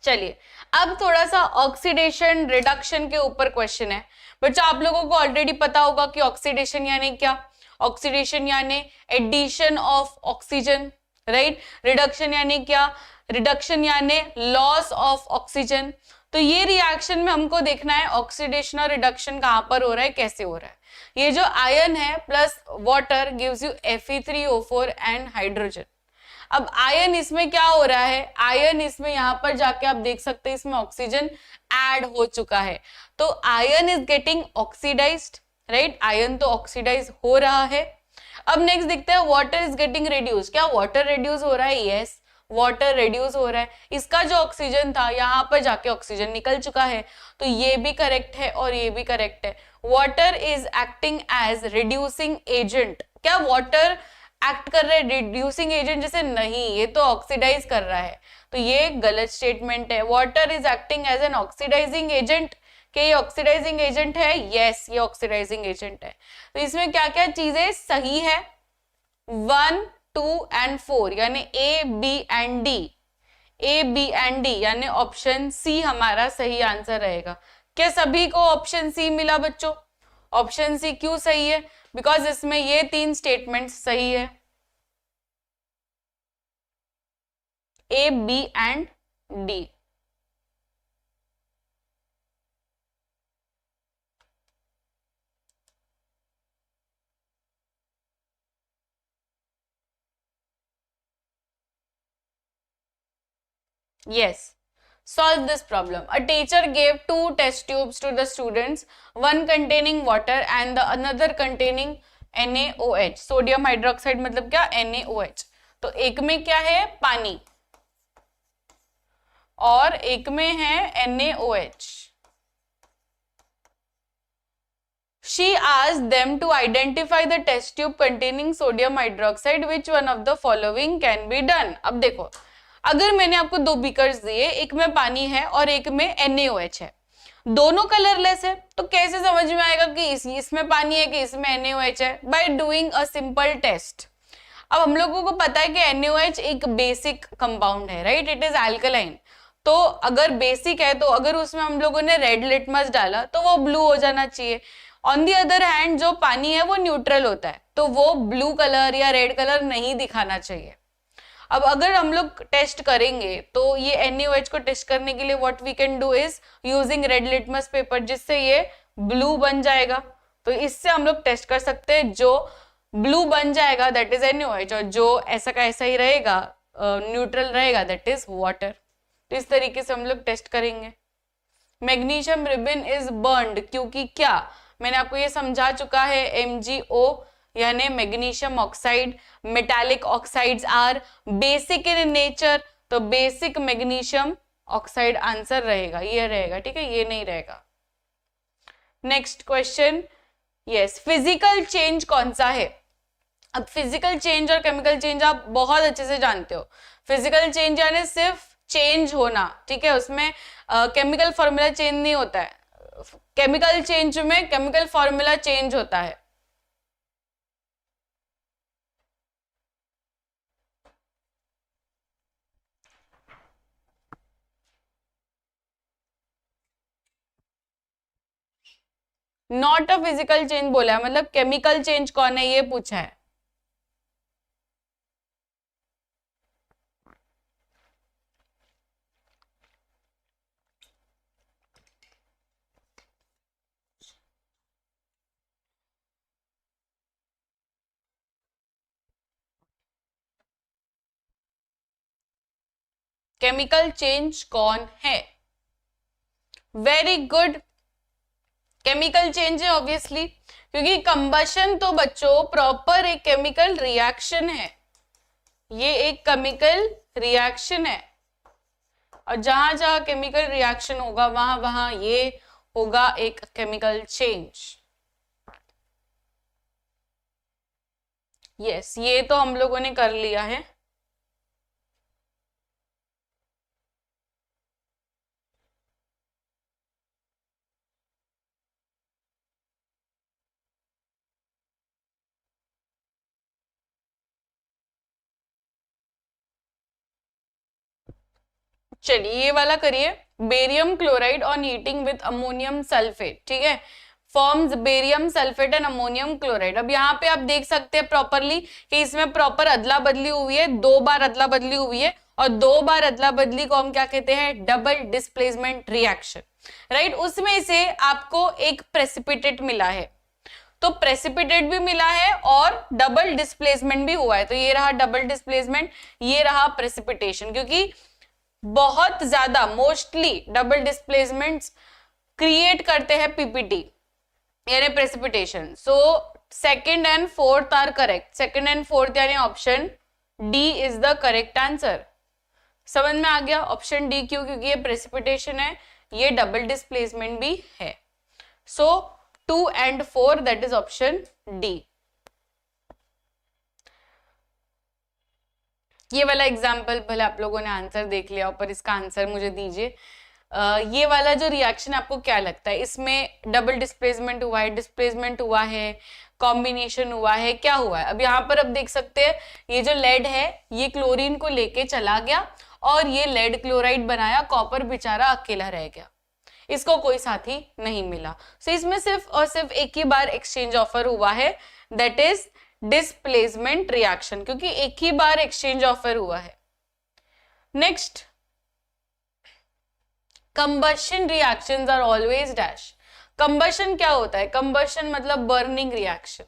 चलिए, अब थोड़ा सा ऑक्सीडेशन रिडक्शन के ऊपर क्वेश्चन है। बच्चा, आप लोगों को ऑलरेडी पता होगा कि ऑक्सीडेशन यानी क्या? ऑक्सीडेशन यानी addition of oxygen, right? Reduction यानी क्या? रिडक्शन यानी लॉस ऑफ ऑक्सीजन। तो ये रिएक्शन में हमको देखना है ऑक्सीडेशन और रिडक्शन कहां पर हो रहा है, कैसे हो रहा है। ये जो आयन है plus water gives you Fe3O4 and hydrogen. अब आयन इसमें क्या हो रहा है? आयन इसमें यहां पर जाके आप देख सकते हैं इसमें ऑक्सीजन ऐड हो चुका है, तो ion is getting oxidised, right? Ion तो ऑक्सीडाइज हो रहा है। अब नेक्स्ट देखते हैं वाटर इज गेटिंग रिड्यूस। क्या वाटर रिड्यूस हो रहा है? यस, वाटर रिड्यूस हो रहा है। इसका जो ऑक्सीजन था यहां पर जाके ऑक्सीजन निकल चुका है, तो ये भी करेक्ट है और ये भी करेक्ट है। Water is acting as reducing agent. क्या वाटर एक्ट कर रहा है रिड्यूसिंग एजेंट जैसे? नहीं, ये तो ऑक्सीडाइज कर रहा है, तो ये गलत स्टेटमेंट है। Water is acting as an oxidising agent. कि ये ऑक्सीडाइजिंग एजेंट है? यस, ये ऑक्सीडाइजिंग एजेंट है। तो इसमें क्या क्या चीजें सही है? 1, 2 एंड 4 यानी A, B and D. A, B and D यानी ऑप्शन सी हमारा सही आंसर रहेगा। क्या सभी को ऑप्शन सी मिला बच्चों? ऑप्शन सी क्यों सही है? बिकॉज इसमें ये 3 स्टेटमेंट सही है, A, B and D. Yes. Solve this problem. A teacher gave 2 test tubes to the students, one containing water and the another containing NaOH. Sodium hydroxide मतलब क्या? NaOH. तो एक में क्या है? पानी, और एक में है NaOH. She asked them to identify the test tube containing sodium hydroxide. Which one of the following can be done? अब देखो, अगर मैंने आपको 2 बीकर्स दिए, एक में पानी है और एक में NaOH है, दोनों कलरलेस है, तो कैसे समझ में आएगा कि इसमें पानी है कि इसमें NaOH है? By doing a simple test. अब हम लोगों को पता है कि NaOH एक बेसिक कंपाउंड है, राइट? It is alkaline. तो अगर बेसिक है तो अगर उसमें हम लोगों ने रेड लिटमस डाला तो वो ब्लू हो जाना चाहिए। ऑन दी अदर हैंड जो पानी है वो न्यूट्रल होता है, तो वो ब्लू कलर या रेड कलर नहीं दिखाना चाहिए। अब अगर हम लोग टेस्ट करेंगे तो ये NaOH को टेस्ट करने के लिए what we can do is using red litmus paper, जिससे ये ब्लू बन जाएगा। तो इससे हम लोग टेस्ट कर सकते हैं, जो ब्लू बन जाएगा दैट इज NaOH, और जो ऐसा का ऐसा ही रहेगा न्यूट्रल रहेगा दैट इज वाटर। तो इस तरीके से हम लोग टेस्ट करेंगे। मैग्नीशियम रिबन इज बर्न्ड क्योंकि क्या? मैंने आपको ये समझा चुका है, MgO यानी magnesium oxide. Metallic oxides are basic in nature, तो बेसिक मैग्नीशियम ऑक्साइड आंसर रहेगा, ये रहेगा, ठीक है, ये नहीं रहेगा। Next question, yes, physical change कौन सा है? अब फिजिकल चेंज और केमिकल चेंज आप बहुत अच्छे से जानते हो। फिजिकल चेंज यानी सिर्फ चेंज होना, ठीक है, उसमें केमिकल फॉर्मूला चेंज नहीं होता है। केमिकल चेंज में केमिकल फॉर्मूला चेंज होता है। नॉट अ फिजिकल चेंज बोला है, मतलब केमिकल चेंज कौन है ये पूछा है। केमिकल चेंज कौन है? वेरी गुड, केमिकल चेंज है ऑब्वियसली, क्योंकि कंबशन तो बच्चों प्रॉपर एक केमिकल रिएक्शन है, ये एक केमिकल रिएक्शन है, और जहां जहां केमिकल रिएक्शन होगा वहां वहां ये होगा एक केमिकल चेंज। यस, ये तो हम लोगों ने कर लिया है। चलिए ये वाला करिए, barium chloride on heating with ammonium sulphate, ठीक है, forms barium sulphate and ammonium chloride. अब यहाँ पे आप देख सकते हैं प्रॉपरली कि इसमें प्रॉपर अदला बदली हुई है, 2 बार अदला बदली हुई है, और 2 बार अदला बदली को हम क्या कहते हैं? Double displacement reaction, right. उसमें से आपको एक प्रेसिपिटेट मिला है, तो प्रेसिपिटेट भी मिला है और डबल डिस्प्लेसमेंट भी हुआ है, तो ये रहा डबल डिस्प्लेसमेंट, ये रहा प्रेसिपिटेशन, क्योंकि बहुत ज्यादा मोस्टली डबल डिस्प्लेसमेंट्स क्रिएट करते हैं पीपीटी यानी precipitation. So second and fourth are correct, second and fourth यानी option D is the correct answer. समझ में आ गया? ऑप्शन डी क्यों? क्योंकि ये प्रेसिपिटेशन है, ये डबल डिस्प्लेसमेंट भी है। सो 2 and 4 that is option D. ये वाला एग्जाम्पल भले आप लोगों ने आंसर देख लिया, पर इसका आंसर मुझे दीजिए। ये वाला जो रिएक्शन आपको क्या लगता है? इसमें डबल डिस्प्लेसमेंट हुआ है, डिस्प्लेसमेंट हुआ है, कॉम्बिनेशन हुआ है, क्या हुआ है? अब यहाँ पर आप देख सकते हैं ये जो लेड है ये क्लोरीन को लेके चला गया और ये लेड क्लोराइड बनाया, कॉपर बेचारा अकेला रह गया, इसको कोई साथी नहीं मिला। सो इसमें सिर्फ और सिर्फ एक ही बार एक्सचेंज ऑफर हुआ है, दैट इज डिस्प्लेसमेंट रिएक्शन, क्योंकि एक ही बार एक्सचेंज ऑफर हुआ है। Next, combustion reactions are always dash. Combustion क्या होता है? कंबशन मतलब बर्निंग रिएक्शन।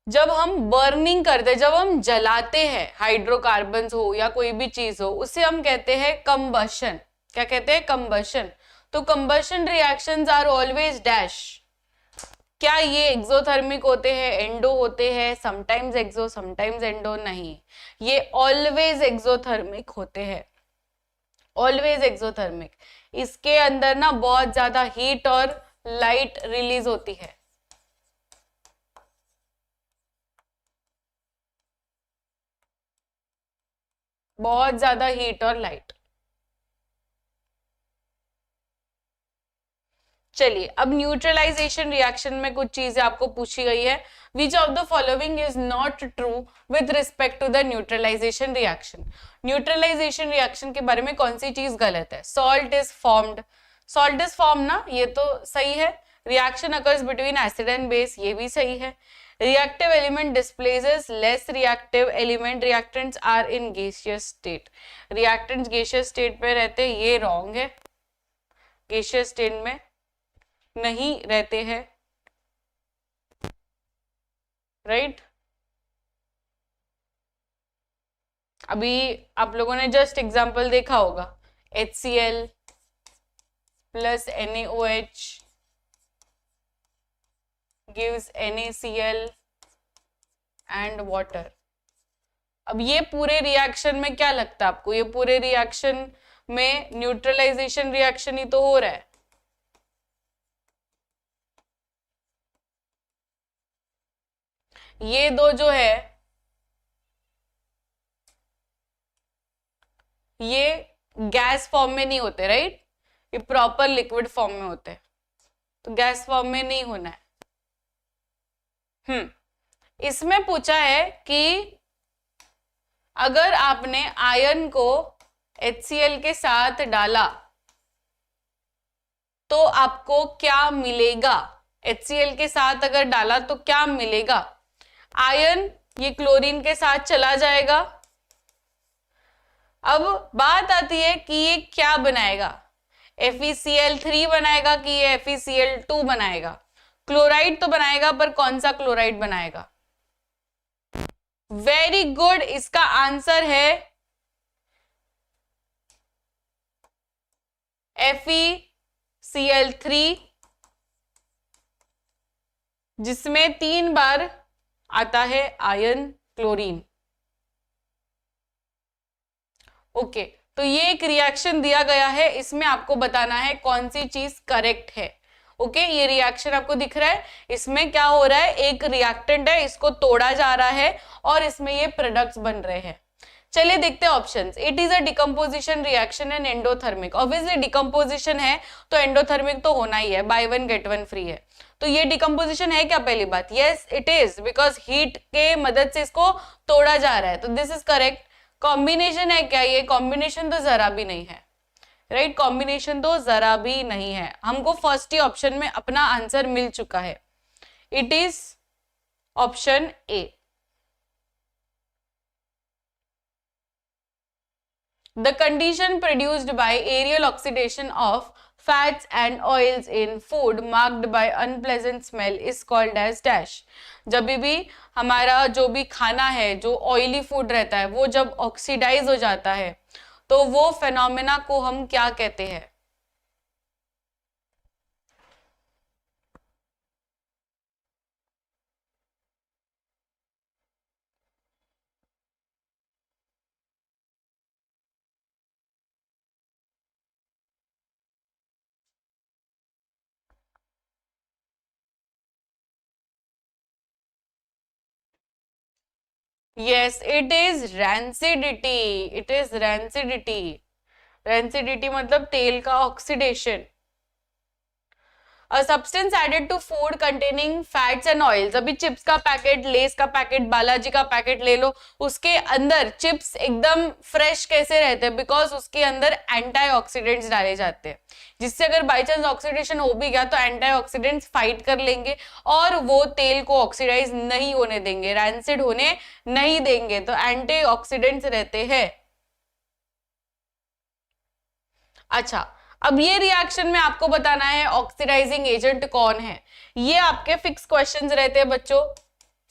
जब हम बर्निंग करते हैं, जब हम जलाते हैं, हाइड्रोकार्बन्स हो या कोई भी चीज हो, उसे हम कहते हैं कंबशन। क्या कहते हैं? कंबशन। तो combustion reactions are always dash. क्या ये एक्सोथर्मिक होते हैं, एंडो होते हैं? Sometimes exo sometimes endo. नहीं, ये ऑलवेज एक्सोथर्मिक होते हैं, ऑलवेज एक्सोथर्मिक। इसके अंदर ना बहुत ज्यादा हीट और लाइट रिलीज होती है। बहुत ज्यादा हीट और लाइट। चलिए अब न्यूट्रलाइजेशन रिएक्शन में कुछ चीजें आपको पूछी गई है। Which of the following is not true with respect to the neutralisation reaction. Neutralisation reaction के बारे में कौन सी चीज गलत है? Salt is formed, salt is form ना, ये तो सही है। Reaction occurs between acid and base, ये भी सही है। Reactive element displaces less reactive element, reactants are in gaseous state. Reactants gaseous state में रहते हैं, ये रॉन्ग है, गैसियस स्टेट में नहीं रहते हैं, राइट। अभी आप लोगों ने जस्ट एग्जांपल देखा होगा, HCl plus NaOH gives NaCl and water, अब ये पूरे रिएक्शन में क्या लगता है आपको, ये पूरे रिएक्शन में न्यूट्रलाइजेशन रिएक्शन ही तो हो रहा है। ये दो जो है ये गैस फॉर्म में नहीं होते, राइट, ये प्रॉपर लिक्विड फॉर्म में होते हैं, तो गैस फॉर्म में नहीं होना है। इसमें पूछा है कि अगर आपने आयन को HCl के साथ डाला तो आपको क्या मिलेगा, HCl के साथ अगर डाला तो क्या मिलेगा। आयन ये क्लोरीन के साथ चला जाएगा। अब बात आती है कि ये क्या बनाएगा, FeCl3 बनाएगा कि ये FeCl2 बनाएगा। क्लोराइड तो बनाएगा, पर कौन सा क्लोराइड बनाएगा। वेरी गुड, इसका आंसर है FeCl3, जिसमें 3 बार आता है आयन क्लोरीन। ओके, तो ये एक रिएक्शन दिया गया है, इसमें आपको बताना है कौन सी चीज करेक्ट है। ओके, ये रिएक्शन आपको दिख रहा है, इसमें क्या हो रहा है, एक रिएक्टेंट है, इसको तोड़ा जा रहा है और इसमें ये प्रोडक्ट्स बन रहे हैं। चलिए देखते हैं options. It is a decomposition reaction and endothermic. Obviously decomposition है तो एंडोथर्मिक तो होना ही है, बाय 1 गेट 1 फ्री है, तो ये डिकम्पोजिशन है क्या, पहली बात। Yes it is, because heat के मदद से इसको तोड़ा जा रहा है, तो दिस इज करेक्ट। कॉम्बिनेशन है क्या, ये कॉम्बिनेशन तो जरा भी नहीं है, राइट, कॉम्बिनेशन तो जरा भी नहीं है। हमको फर्स्ट ही ऑप्शन में अपना आंसर मिल चुका है, it is option A. The condition produced by aerial oxidation of fats and oils in food marked by unpleasant smell is called as dash। जब भी हमारा जो भी खाना है, जो ऑयली फूड रहता है, वो जब ऑक्सीडाइज हो जाता है तो वो फेनोमेना को हम क्या कहते हैं। Yes, it is rancidity. It is rancidity. Rancidity मतलब तेल का oxidation. A substance added to food containing fats and oils। अभी चिप्स का पैकेट, लेस का पैकेट, बालाजी का पैकेट ले लो, उसके अंदर चिप्स एकदम फ्रेश कैसे रहते हैं, बिकॉज उसके अंदर एंटीऑक्सीडेंट्स डाले जाते हैं, जिससे अगर बाय चांस ऑक्सीडेशन हो भी गया तो एंटीऑक्सीडेंट्स फाइट कर लेंगे और वो तेल को ऑक्सीडाइज नहीं होने देंगे, रैंसिड होने नहीं देंगे, तो एंटीऑक्सीडेंट्स रहते हैं। अच्छा, अब ये रिएक्शन में आपको बताना है ऑक्सीडाइजिंग एजेंट कौन है। ये आपके फिक्स क्वेश्चंस रहते हैं बच्चों,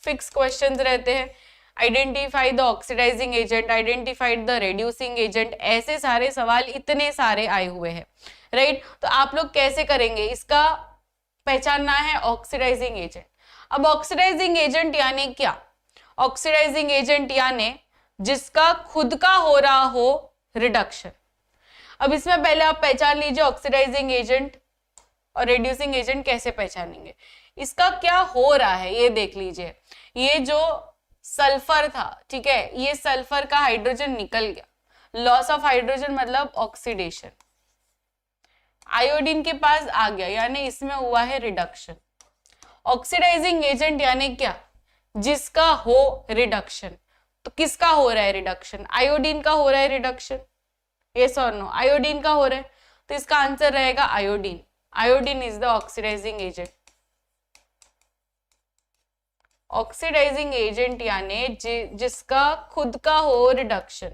फिक्स क्वेश्चंस रहते हैं। Identify the oxidising agent, identify the reducing agent, ऐसे सारे सवाल इतने सारे आए हुए हैं, राइट। तो आप लोग कैसे करेंगे, इसका पहचानना है ऑक्सीडाइजिंग एजेंट। अब ऑक्सीडाइजिंग एजेंट यानी क्या, ऑक्सीडाइजिंग एजेंट यानी जिसका खुद का हो रहा हो रिडक्शन। अब इसमें पहले आप पहचान लीजिए ऑक्सीडाइजिंग एजेंट और रिड्यूसिंग एजेंट कैसे पहचानेंगे। इसका क्या हो रहा है ये देख लीजिए, ये जो सल्फर था, ठीक है, ये सल्फर का हाइड्रोजन निकल गया, लॉस ऑफ हाइड्रोजन मतलब ऑक्सीडेशन, आयोडीन के पास आ गया, यानी इसमें हुआ है रिडक्शन। ऑक्सीडाइजिंग एजेंट यानी क्या, जिसका हो रिडक्शन। तो किसका हो रहा है रिडक्शन, आयोडीन का हो रहा है रिडक्शन, यस और नो, आयोडीन का हो रहा है, तो इसका आंसर रहेगा iodine. Iodine is the oxidising agent. Oxidising agent यानी जिसका खुद का हो रिडक्शन।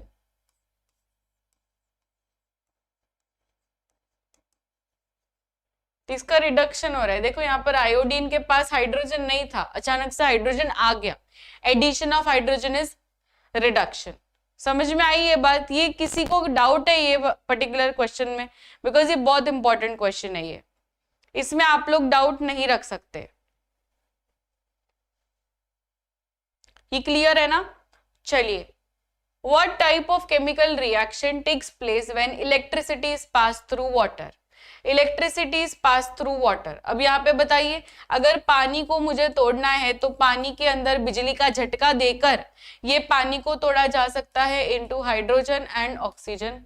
तो इसका रिडक्शन हो रहा है, देखो यहाँ पर आयोडीन के पास हाइड्रोजन नहीं था, अचानक से हाइड्रोजन आ गया, addition of hydrogen is reduction. समझ में आई ये बात, ये किसी को डाउट है ये पर्टिकुलर क्वेश्चन में, बिकॉज ये बहुत इंपॉर्टेंट क्वेश्चन है, ये इसमें आप लोग डाउट नहीं रख सकते। ये क्लियर है ना। चलिए What type of chemical reaction takes place when electricity is passed through water? Electricity is pass through water. अब यहाँ पे बताइए, अगर पानी को मुझे तोड़ना है तो पानी के अंदर बिजली का झटका देकर ये पानी को तोड़ा जा सकता है इनटू हाइड्रोजन एंड ऑक्सीजन.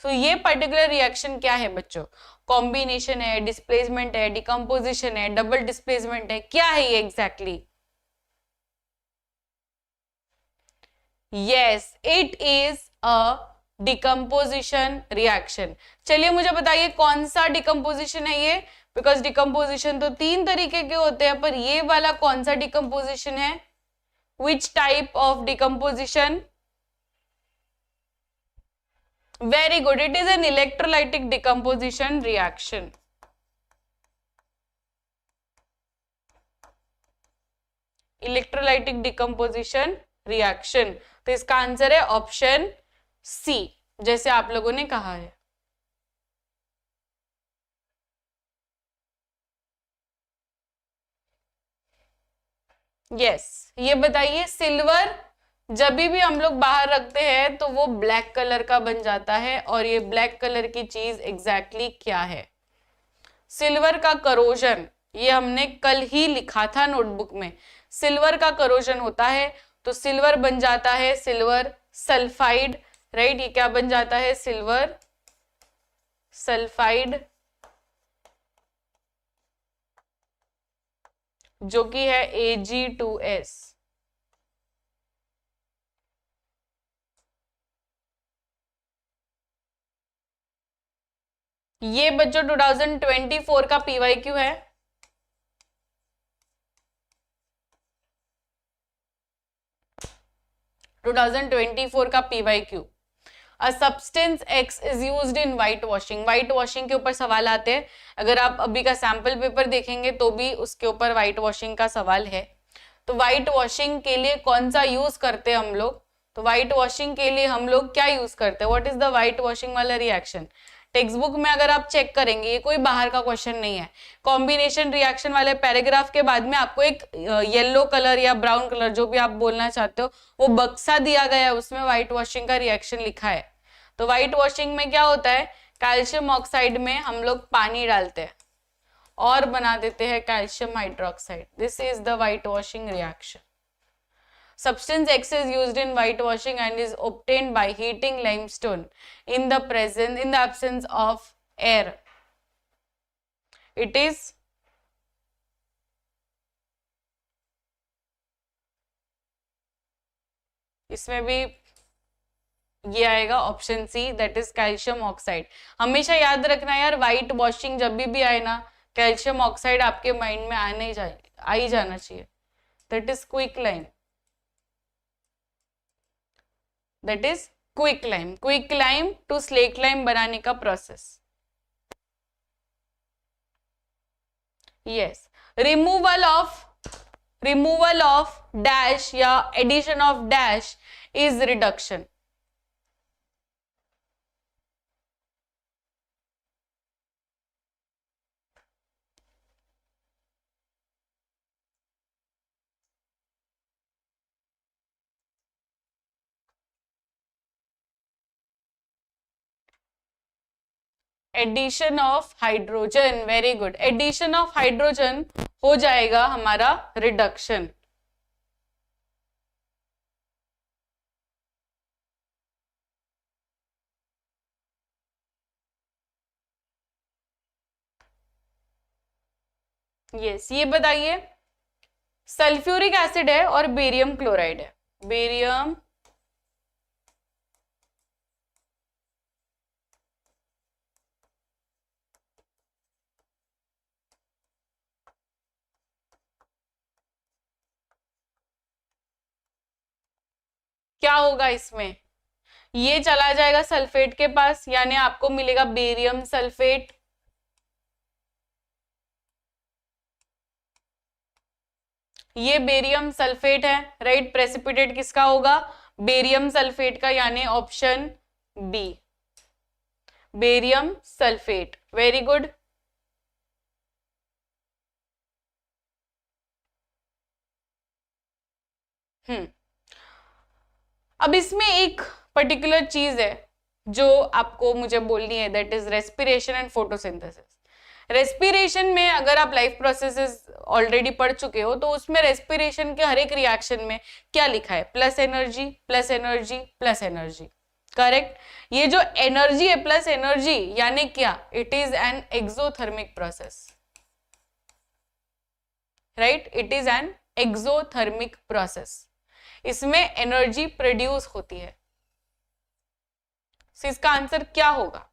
सो ये पर्टिकुलर रिएक्शन क्या है बच्चों? कॉम्बिनेशन है, डिस्प्लेसमेंट है, डिकम्पोजिशन है, डबल डिस्प्लेसमेंट है, क्या है ये exactly? Yes, it is a decomposition reaction. चलिए मुझे बताइए कौन सा डिकम्पोजिशन है ये, बिकॉज डिकम्पोजिशन तो 3 तरीके के होते हैं, पर ये वाला कौन सा डिकम्पोजिशन है? Which type of decomposition? Very good, it is an electrolytic decomposition reaction. Electrolytic decomposition reaction. तो इसका आंसर है ऑप्शन सी, जैसे आप लोगों ने कहा है. यस, ये बताइए सिल्वर जब भी हम लोग बाहर रखते हैं तो वो ब्लैक कलर का बन जाता है, और ये ब्लैक कलर की चीज एग्जैक्टली क्या है? सिल्वर का करोजन, ये हमने कल ही लिखा था नोटबुक में. सिल्वर का करोजन होता है तो सिल्वर बन जाता है सिल्वर सल्फाइड, राइट. ये क्या बन जाता है? सिल्वर सल्फाइड, जो कि है Ag2S. ये बच्चों 2024 का PYQ है. का PYQ. A substance X is used in white washing. White washing के ऊपर सवाल आते हैं. अगर आप अभी का सैंपल पेपर देखेंगे तो भी उसके ऊपर व्हाइट वॉशिंग का सवाल है. तो व्हाइट वॉशिंग के लिए कौन सा यूज करते हैं हम लोग? तो व्हाइट वॉशिंग के लिए हम लोग क्या यूज करते हैं? What is the white washing वाला रिएक्शन? टेक्स्ट बुक में अगर आप चेक करेंगे, ये कोई बाहर का क्वेश्चन नहीं है. कॉम्बिनेशन रिएक्शन वाले पैराग्राफ के बाद में आपको एक येलो कलर या ब्राउन कलर, जो भी आप बोलना चाहते हो, वो बक्सा दिया गया है, उसमें व्हाइट वॉशिंग का रिएक्शन लिखा है. तो व्हाइट वॉशिंग में क्या होता है? कैल्शियम ऑक्साइड में हम लोग पानी डालते हैं और बना देते हैं calcium hydroxide. This is the white washing reaction. Substance X is used in whitewashing and is obtained by heating limestone in the absence of air. It is इसमें भी ये आएगा option C, that is calcium oxide. हमेशा याद रखना यार, white washing जब भी आए ना, कैल्शियम ऑक्साइड आपके माइंड में आ ही जाना चाहिए. That is quick lime. That is quick lime. Quick lime to slake lime बनाने का process. Yes, removal of dash या addition of dash is reduction. Addition of hydrogen. Very good. Addition of hydrogen हो जाएगा हमारा reduction. Yes, ये बताइए sulphuric acid है और बेरियम क्लोराइड है. बेरियम क्या होगा इसमें? ये चला जाएगा सल्फेट के पास, यानी आपको मिलेगा बेरियम सल्फेट. ये बेरियम सल्फेट है, राइट. प्रेसिपिटेट किसका होगा? बेरियम सल्फेट का, यानी option B, barium sulphate. Very good. अब इसमें एक पर्टिकुलर चीज है जो आपको मुझे बोलनी है, that is respiration and photosynthesis. Respiration में अगर आप लाइफ प्रोसेसेस ऑलरेडी पढ़ चुके हो तो उसमें रेस्पिरेशन के हर एक रिएक्शन में क्या लिखा है, plus energy plus energy plus energy, correct. ये जो एनर्जी है प्लस एनर्जी यानी क्या, it is an exothermic process, right, it is an exothermic process. इसमें एनर्जी प्रोड्यूस होती है। तो इसका आंसर क्या होगा,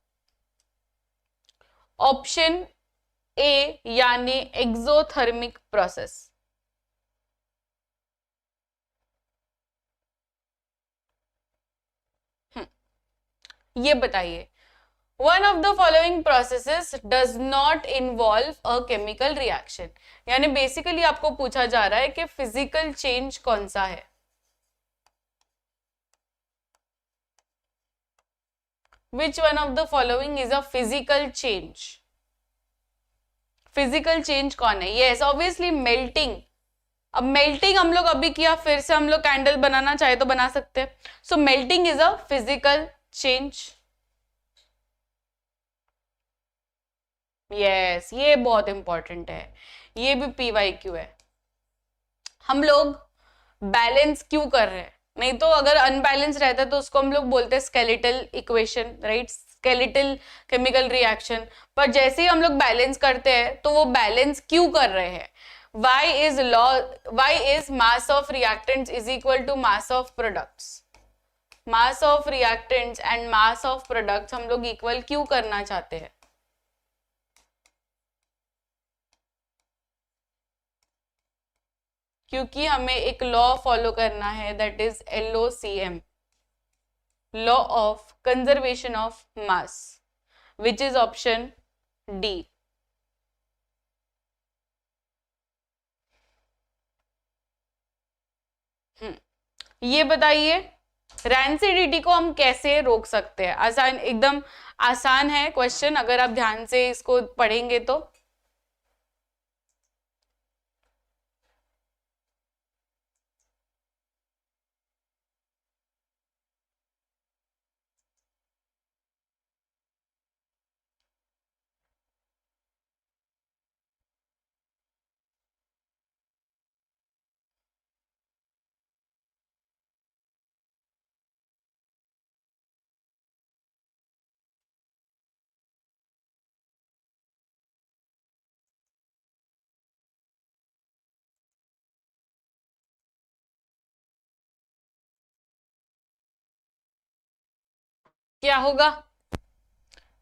ऑप्शन ए यानी एक्सोथर्मिक प्रोसेस। ये बताइए, one of the following processes does not involve a chemical reaction, यानी बेसिकली आपको पूछा जा रहा है कि फिजिकल चेंज कौन सा है। Which one of the following is a physical change? Physical change कौन है? Yes obviously melting. अब मेल्टिंग हम लोग अभी किया, फिर से हम लोग कैंडल बनाना चाहे तो बना सकते हैं। So melting is a physical change. Yes, ये बहुत इंपॉर्टेंट है, ये भी PYQ है। हम लोग बैलेंस क्यों कर रहे हैं, नहीं तो अगर अनबैलेंस रहता है तो उसको हम लोग बोलते हैं skeletal equation, right, skeletal chemical reaction. पर जैसे ही हम लोग बैलेंस करते हैं तो वो बैलेंस क्यों कर रहे हैं, why is mass of reactants is equal to mass of products, mass of reactants and mass of products हम लोग इक्वल क्यों करना चाहते हैं? क्योंकि हमें एक लॉ फॉलो करना है, that is LOCM, law of conservation of mass, which is option D. ये बताइए रैंसिडिटी को हम कैसे रोक सकते हैं? आसान, एकदम आसान है क्वेश्चन, अगर आप ध्यान से इसको पढ़ेंगे तो। क्या होगा?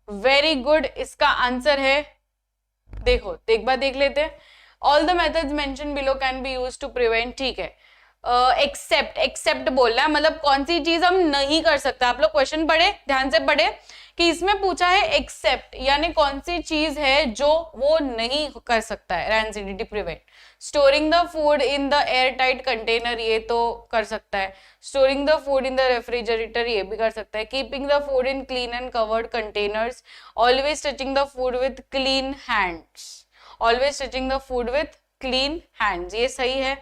वेरी गुड, इसका आंसर है, देखो एक बार देख लेते हैं। All the methods mention below can be used to prevent, ठीक है। एक्सेप्ट बोलना है, मतलब कौन सी चीज हम नहीं कर सकते। आप लोग क्वेश्चन पढ़े, ध्यान से पढ़े कि इसमें पूछा है एक्सेप्ट, यानी कौन सी चीज है जो वो नहीं कर सकता है rancidity prevent. Storing the food in the air tight container, ये तो कर सकता है। Storing the food in the refrigerator, ये भी कर सकता है। Keeping the food in clean and covered containers, always touching the food with clean hands, always touching the food with clean hands, ये सही है,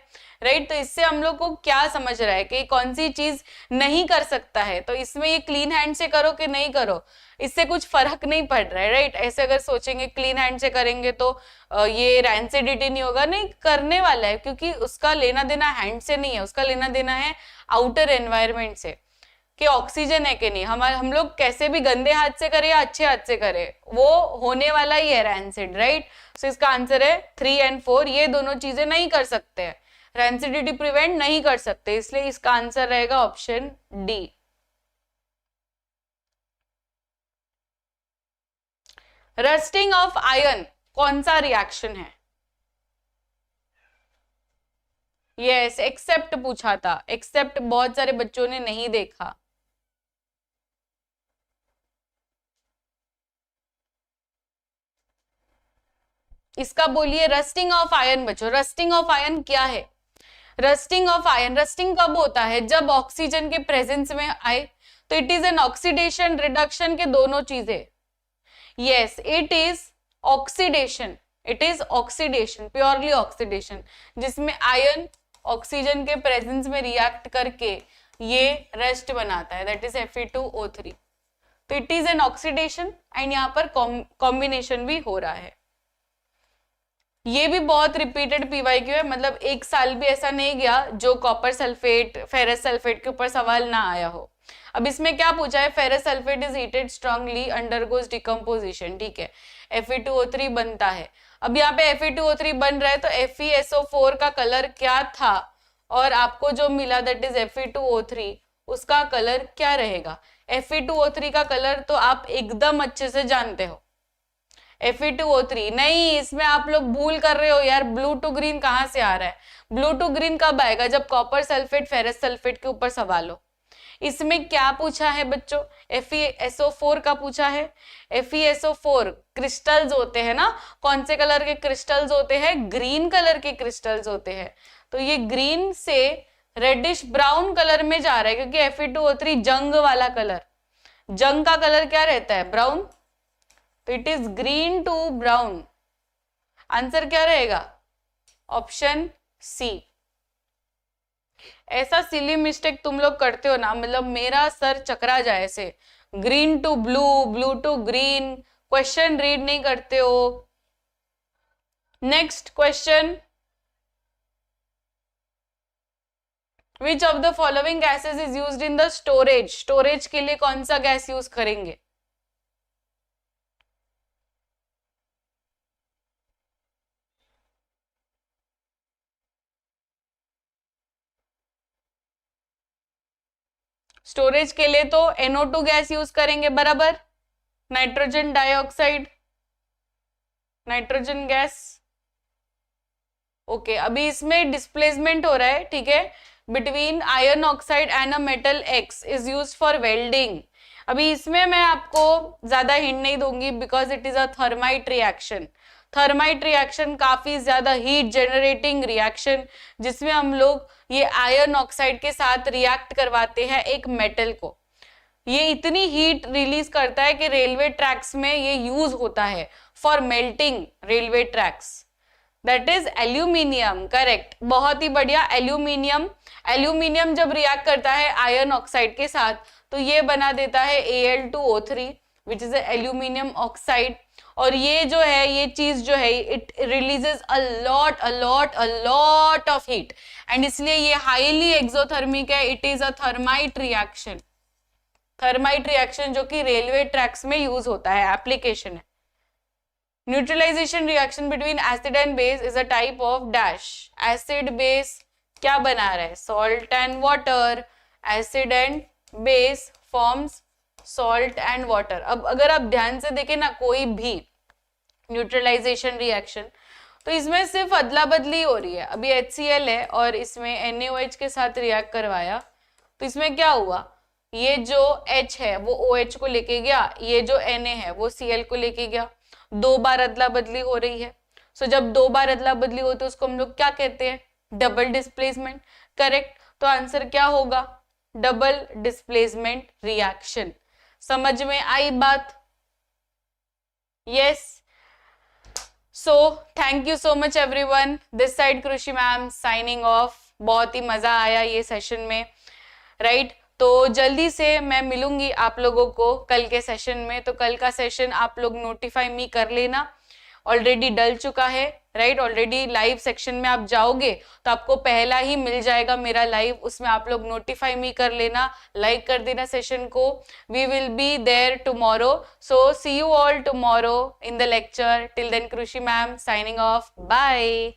राइट। तो इससे हम लोग को क्या समझ रहा है कि कौन सी चीज नहीं कर सकता है, तो इसमें ये क्लीन हैंड से करो कि नहीं करो, इससे कुछ फर्क नहीं पड़ रहा है, राइट। ऐसे अगर सोचेंगे क्लीन हैंड से करेंगे तो ये रैंसिडिटी नहीं होगा, नहीं करने वाला है, क्योंकि उसका लेना देना हैंड से नहीं है, उसका लेना देना है आउटर एनवायरमेंट से, कि ऑक्सीजन है कि नहीं। हम लोग कैसे भी गंदे हाथ से करें या अच्छे हाथ से करें, वो होने वाला ही है रैंसिड, राइट। सो इसका आंसर है 3 और 4, ये दोनों चीजें नहीं कर सकते हैं, रैंसिडिटी प्रिवेंट नहीं कर सकते, इसलिए इसका आंसर रहेगा option D. Rusting of iron कौन सा रिएक्शन है? यस, एक्सेप्ट पूछा था, एक्सेप्ट बहुत सारे बच्चों ने नहीं देखा। इसका बोलिए रस्टिंग ऑफ आयरन। बच्चों रस्टिंग ऑफ आयरन क्या है? रस्टिंग ऑफ आयरन, रस्टिंग कब होता है? जब ऑक्सीजन के प्रेजेंस में आए, तो it is an oxidation reduction के दोनों चीजें। Yes, it is oxidation, it is oxidation, purely oxidation, जिसमें आयरन ऑक्सीजन के प्रेजेंस में रिएक्ट करके ये रेस्ट बनाता है, दैट इज Fe2O3। तो it is an oxidation and यहाँ पर कॉम्बिनेशन भी हो रहा है। ये भी बहुत रिपीटेड पीवाईक्यू है, मतलब एक साल भी ऐसा नहीं गया जो कॉपर सल्फेट फेरस सल्फेट के ऊपर सवाल ना आया हो। अब इसमें क्या पूछा है, ferrous sulphate is heated strongly undergoes decomposition, ठीक है, Fe2O3 बनता है। अब यहाँ पे Fe2O3 बन रहा है तो FeSO4 का कलर क्या था और आपको जो मिला दैट इज Fe2O3, उसका कलर क्या रहेगा। Fe2O3 का कलर तो आप एकदम अच्छे से जानते हो, Fe2O3 नहीं, इसमें आप लोग भूल कर रहे हो यार, ब्लू टू ग्रीन कहाँ से आ रहा है। ब्लू टू ग्रीन कब आएगा, जब कॉपर सल्फेट फेरस सल्फेट के ऊपर सवाल हो। इसमें क्या पूछा है बच्चों, FeSO4 का पूछा है। FeSO4 क्रिस्टल्स होते हैं ना, कौन से कलर के क्रिस्टल्स होते हैं, ग्रीन कलर के क्रिस्टल्स होते हैं। तो ये ग्रीन से रेडिश ब्राउन कलर में जा रहा है, क्योंकि Fe2O3 जंग वाला कलर, जंग का कलर क्या रहता है, ब्राउन, तो it is green to brown. Answer क्या रहेगा, ऑप्शन सी। ऐसा सिली मिस्टेक तुम लोग करते हो ना, मतलब मेरा सर चकरा जाए ऐसे, green to blue, blue to green, question read नहीं करते हो। Next question, which of the following gases is used in the storage, storage के लिए कौन सा गैस यूज करेंगे। स्टोरेज के लिए तो NO2 गैस यूज करेंगे, बराबर, nitrogen dioxide, nitrogen gas. Okay, अभी इसमें डिस्प्लेसमेंट हो रहा है, ठीक है, between iron oxide and a metal X is used for welding. अभी इसमें मैं आपको ज्यादा हिंट नहीं दूंगी because it is a thermite reaction. Thermite reaction काफी ज्यादा हीट जनरेटिंग रिएक्शन, जिसमें हम लोग ये आयरन ऑक्साइड के साथ रिएक्ट करवाते हैं एक मेटल को। ये इतनी हीट रिलीज करता है कि रेलवे ट्रैक्स में ये यूज होता है for melting railway tracks, that is aluminium, correct, बहुत ही बढ़िया, एल्यूमिनियम। एल्यूमिनियम जब रिएक्ट करता है आयरन ऑक्साइड के साथ तो ये बना देता है Al2O3 which is aluminium oxide. और ये जो है, ये चीज जो है, it releases a lot of heat and इसलिए ये हाईली एक्सोथर्मिक है। It is a thermite reaction, thermite reaction जो कि रेलवे ट्रैक्स में यूज होता है, एप्लीकेशन है। Neutralisation reaction between acid and base is a type of dash, acid base क्या बना रहा है, salt and water, acid and base forms salt and water. अब अगर आप ध्यान से देखें ना, कोई भी न्यूट्रलाइजेशन रिएक्शन, तो इसमें सिर्फ अदला बदली हो रही है। अभी HCl है और इसमें NaOH के साथ रिएक्ट करवाया, तो इसमें क्या हुआ, ये जो H है वो OH को लेके गया, ये जो Na है वो Cl को लेके गया, 2 बार अदला बदली हो रही है। सो जब 2 बार अदला बदली होती है उसको हम लोग क्या कहते हैं, डबल डिस्प्लेसमेंट, करेक्ट। तो आंसर क्या होगा, डबल डिस्प्लेसमेंट रिएक्शन। समझ में आई बात, yes. So thank you so much everyone, this side कृषि मैम साइनिंग ऑफ। बहुत ही मजा आया ये सेशन में, राइट। तो जल्दी से मैं मिलूंगी आप लोगों को कल के सेशन में। तो कल का सेशन आप लोग नोटिफाई मी कर लेना, ऑलरेडी डल चुका है, राइट। ऑलरेडी लाइव सेक्शन में आप जाओगे तो आपको पहला ही मिल जाएगा मेरा लाइव, उसमें आप लोग नोटिफाई मी कर लेना, लाइक कर देना सेशन को। We will be there tomorrow, so see you all tomorrow in the lecture. Till then Krishi ma'am signing off, bye.